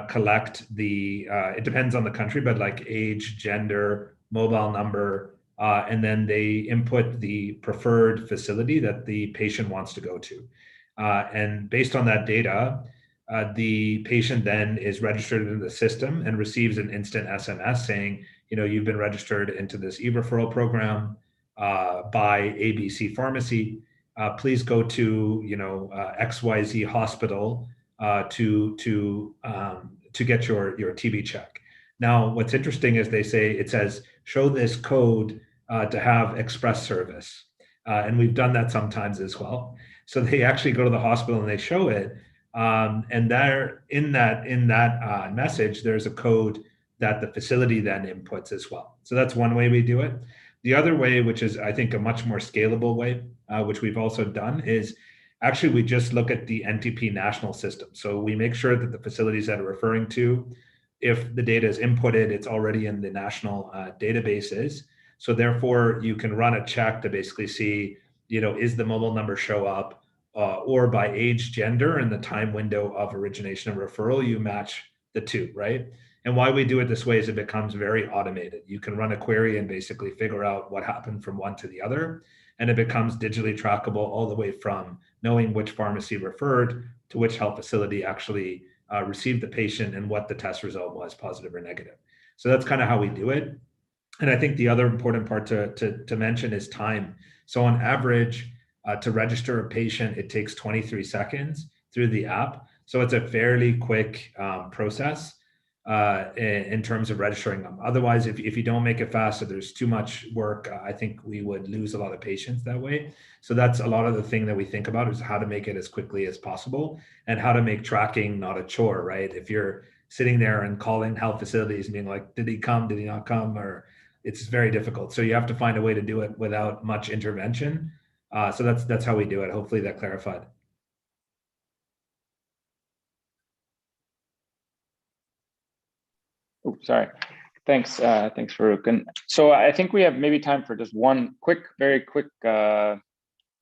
collect it depends on the country, but like age, gender, mobile number, and then they input the preferred facility that the patient wants to go to. And based on that data, the patient then is registered in the system and receives an instant SMS saying, you've been registered into this e-referral program by ABC Pharmacy. Please go to XYZ hospital to get your TB check. Now, what's interesting is it says, show this code to have express service. And we've done that sometimes as well. So they actually go to the hospital and they show it. And there in that message, there's a code that the facility then inputs as well. So that's one way we do it. The other way, which is I think a much more scalable way, which we've also done, is actually we just look at the NTP national system. So we make sure that the facilities that are referring to, if the data is inputted, it's already in the national databases. So therefore you can run a check to basically see, is the mobile number show up, or by age, gender, and the time window of origination and referral, you match the two, right? And why we do it this way is it becomes very automated. You can run a query and basically figure out what happened from one to the other. And it becomes digitally trackable all the way from knowing which pharmacy referred to which health facility actually received the patient and what the test result was, positive or negative. So that's kind of how we do it. And I think the other important part to mention is time. So on average, to register a patient, it takes 23 seconds through the app. So it's a fairly quick process in terms of registering them. Otherwise, if you don't make it fast, or there's too much work, I think we would lose a lot of patients that way. So that's a lot of the thing that we think about, is how to make it as quickly as possible and how to make tracking not a chore, right? If you're sitting there and calling health facilities and being like, did he come, did he not come, or it's very difficult. So you have to find a way to do it without much intervention. So that's how we do it. Hopefully that clarified. Oh, sorry. Thanks, Farooq. And so I think we have maybe time for just one very quick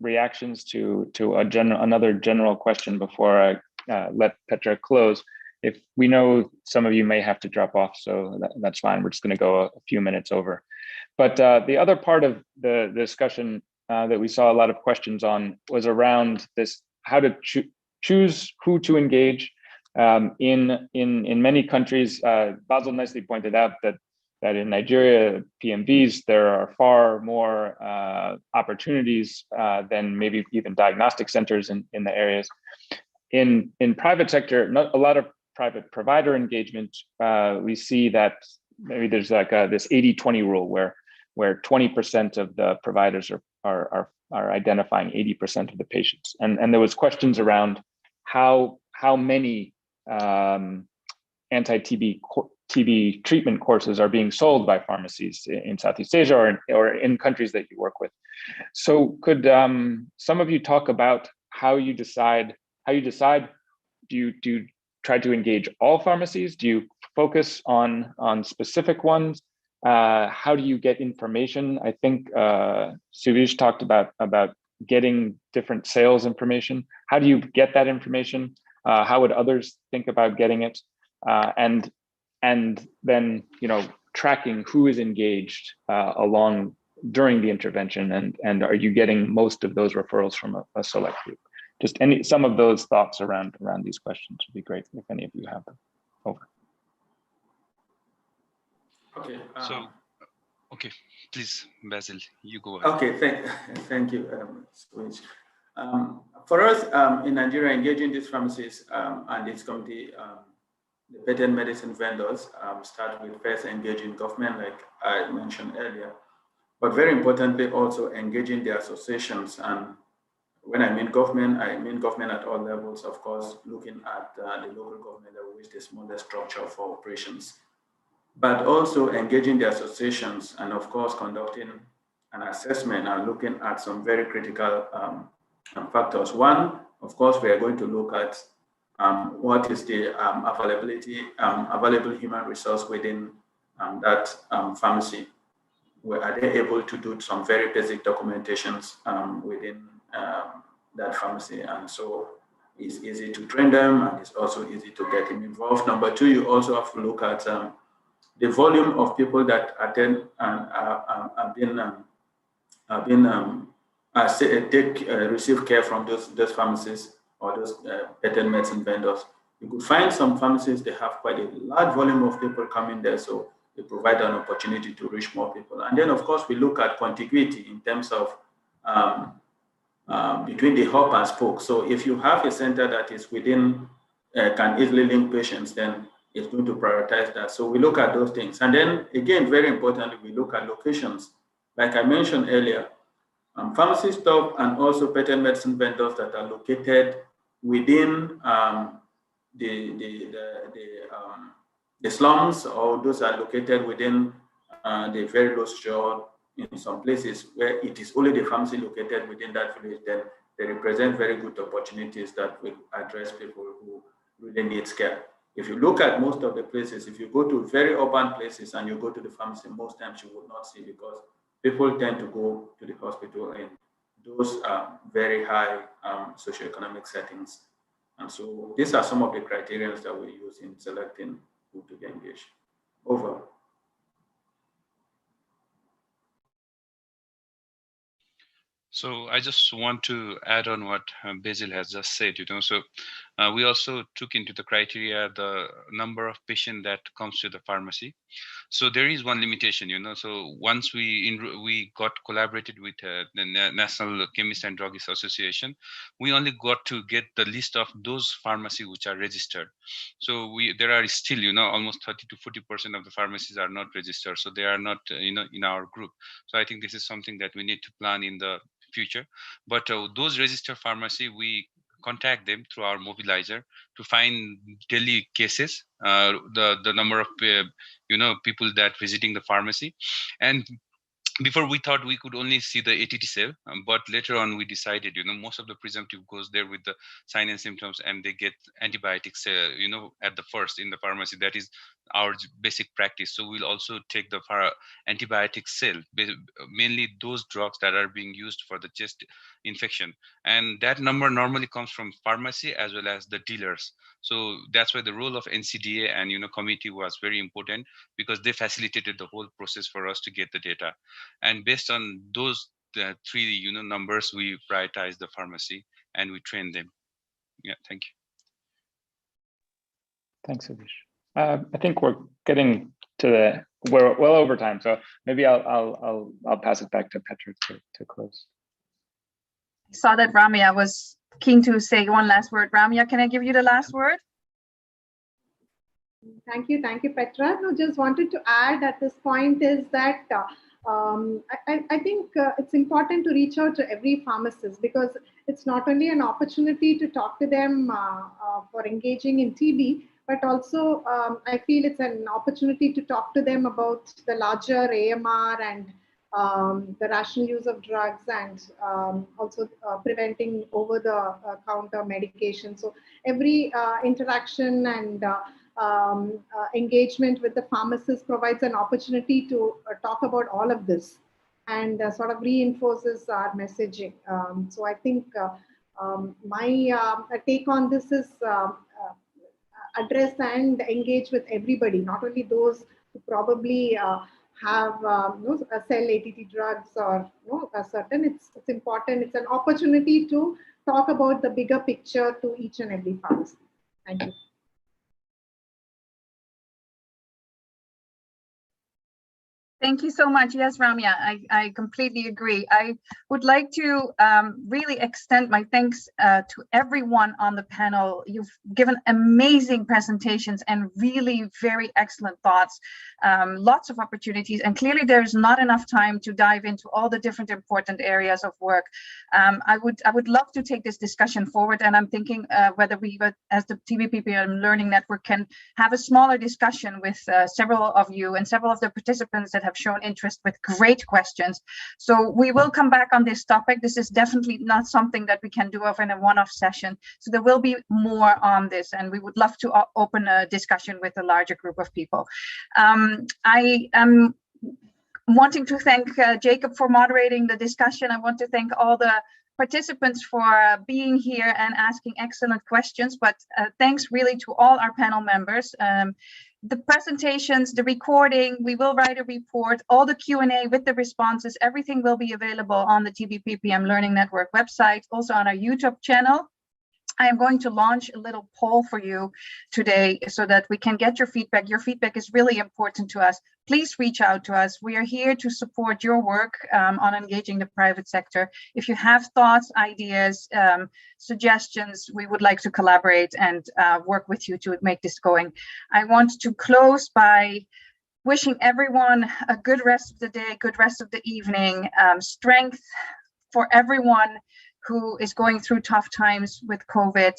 reactions to another general question before I let Petra close. If we know some of you may have to drop off, so that's fine. We're just going to go a few minutes over. But the other part of the discussion that we saw a lot of questions on was around this: how to choose who to engage. In many countries, Basil nicely pointed out that in Nigeria, PMVs, there are far more opportunities than maybe even diagnostic centers in the areas. In private sector, not a lot of private provider engagement. We see that maybe there's like this 80-20 rule where 20% of the providers are identifying 80% of the patients, and there was questions around how many anti-TB TB treatment courses are being sold by pharmacies in Southeast Asia or in countries that you work with. So could some of you talk about how you decide? Do you try to engage all pharmacies? Do you focus on specific ones? How do you get information? I think Suvish talked about getting different sales information. How do you get that information? How would others think about getting it? And then, tracking who is engaged along during the intervention, and are you getting most of those referrals from a select group? Just some of those thoughts around these questions would be great if any of you have them. Over. Okay. Okay, please, Basil, you go ahead. Okay, thank you, Switch. For us in Nigeria, engaging these pharmacies and its committee, the patent medicine vendors start with first engaging government, like I mentioned earlier, but very importantly also engaging the associations. And when I mean government at all levels, of course, looking at the local government level, which is the smallest structure for operations, but also engaging the associations and of course conducting an assessment and looking at some very critical factors. One, of course, we are going to look at what is the available human resource within that pharmacy. Are they able to do some very basic documentations within that pharmacy? And so it's easy to train them, and it's also easy to get them involved. Number two, you also have to look at the volume of people that attend and receive care from those pharmacies or those patent medicine vendors. You could find some pharmacies, they have quite a large volume of people coming there, so they provide an opportunity to reach more people. And then, of course, we look at contiguity in terms of between the hub and spoke. So if you have a center that is within, can easily link patients, then it's going to prioritize that. So we look at those things. And then, again, very importantly, we look at locations. Like I mentioned earlier, pharmacy stop and also patent medicine vendors that are located within the slums, or those are located within the very low social, in some places where it is only the pharmacy located within that village, then they represent very good opportunities that will address people who really need care. If you look at most of the places, if you go to very urban places and you go to the pharmacy, most times you will not see, because people tend to go to the hospital in those very high socioeconomic settings. And so these are some of the criteria that we use in selecting who to get engaged. Over. So I just want to add on what Basil has just said, so we also took into the criteria the number of patients that comes to the pharmacy. So there is one limitation, so once we got collaborated with the National Chemists and Druggists Association, we only got to get the list of those pharmacies which are registered. So there are still, almost 30 to 40% of the pharmacies are not registered. So they are not, in our group. So I think this is something that we need to plan in the future. But those registered pharmacy, we contact them through our mobilizer to find daily cases, the number of people that visiting the pharmacy. And before we thought we could only see the ATT cell, but later on we decided, most of the presumptive goes there with the sign and symptoms, and they get antibiotics, at the first in the pharmacy. That is our basic practice. So we'll also take the antibiotic cell, mainly those drugs that are being used for the chest infection. And that number normally comes from pharmacy as well as the dealers. So that's why the role of NCDA and committee was very important, because they facilitated the whole process for us to get the data. And based on those three numbers, we prioritize the pharmacy and we train them. Yeah, thank you. Thanks, Suvish. I think we're getting to we're well over time, so maybe I'll pass it back to Petra to close. I saw that Ramya was keen to say one last word. Ramya, can I give you the last word? Thank you, Petra. No, just wanted to add at this point is that I think it's important to reach out to every pharmacist, because it's not only an opportunity to talk to them for engaging in TB, but also I feel it's an opportunity to talk to them about the larger AMR and the rational use of drugs, and also preventing over-the-counter medication. So every interaction and engagement with the pharmacist provides an opportunity to talk about all of this, and sort of reinforces our messaging. So I think my take on this is address and engage with everybody, not only those who probably have sell ATT drugs or certain. It's important. It's an opportunity to talk about the bigger picture to each and every pharmacy. Thank you. Thank you so much. Yes, Ramya, I completely agree. I would like to really extend my thanks to everyone on the panel. You've given amazing presentations and really very excellent thoughts, lots of opportunities, and clearly there's not enough time to dive into all the different important areas of work. I would love to take this discussion forward, and I'm thinking whether we, as the TBPPM Learning Network, can have a smaller discussion with several of you and several of the participants that have shown interest with great questions. So we will come back on this topic. This is definitely not something that we can do in a one-off session. So there will be more on this, and we would love to open a discussion with a larger group of people. I am wanting to thank Jacob for moderating the discussion. I want to thank all the participants for being here and asking excellent questions, but thanks really to all our panel members. The presentations, the recording, we will write a report, all the Q&A with the responses, everything will be available on the TBPPM Learning Network website, also on our YouTube channel. I am going to launch a little poll for you today so that we can get your feedback. Your feedback is really important to us. Please reach out to us. We are here to support your work on engaging the private sector. If you have thoughts, ideas, suggestions, we would like to collaborate and work with you to make this going. I want to close by wishing everyone a good rest of the day, good rest of the evening, strength for everyone who is going through tough times with COVID,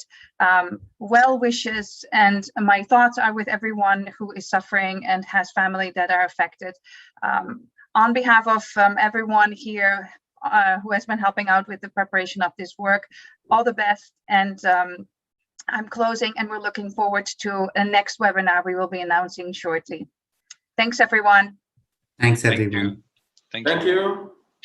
well wishes, and my thoughts are with everyone who is suffering and has family that are affected. On behalf of everyone here who has been helping out with the preparation of this work, all the best, and I'm closing, and we're looking forward to a next webinar we will be announcing shortly. Thanks, everyone. Thanks, everyone. Thank you.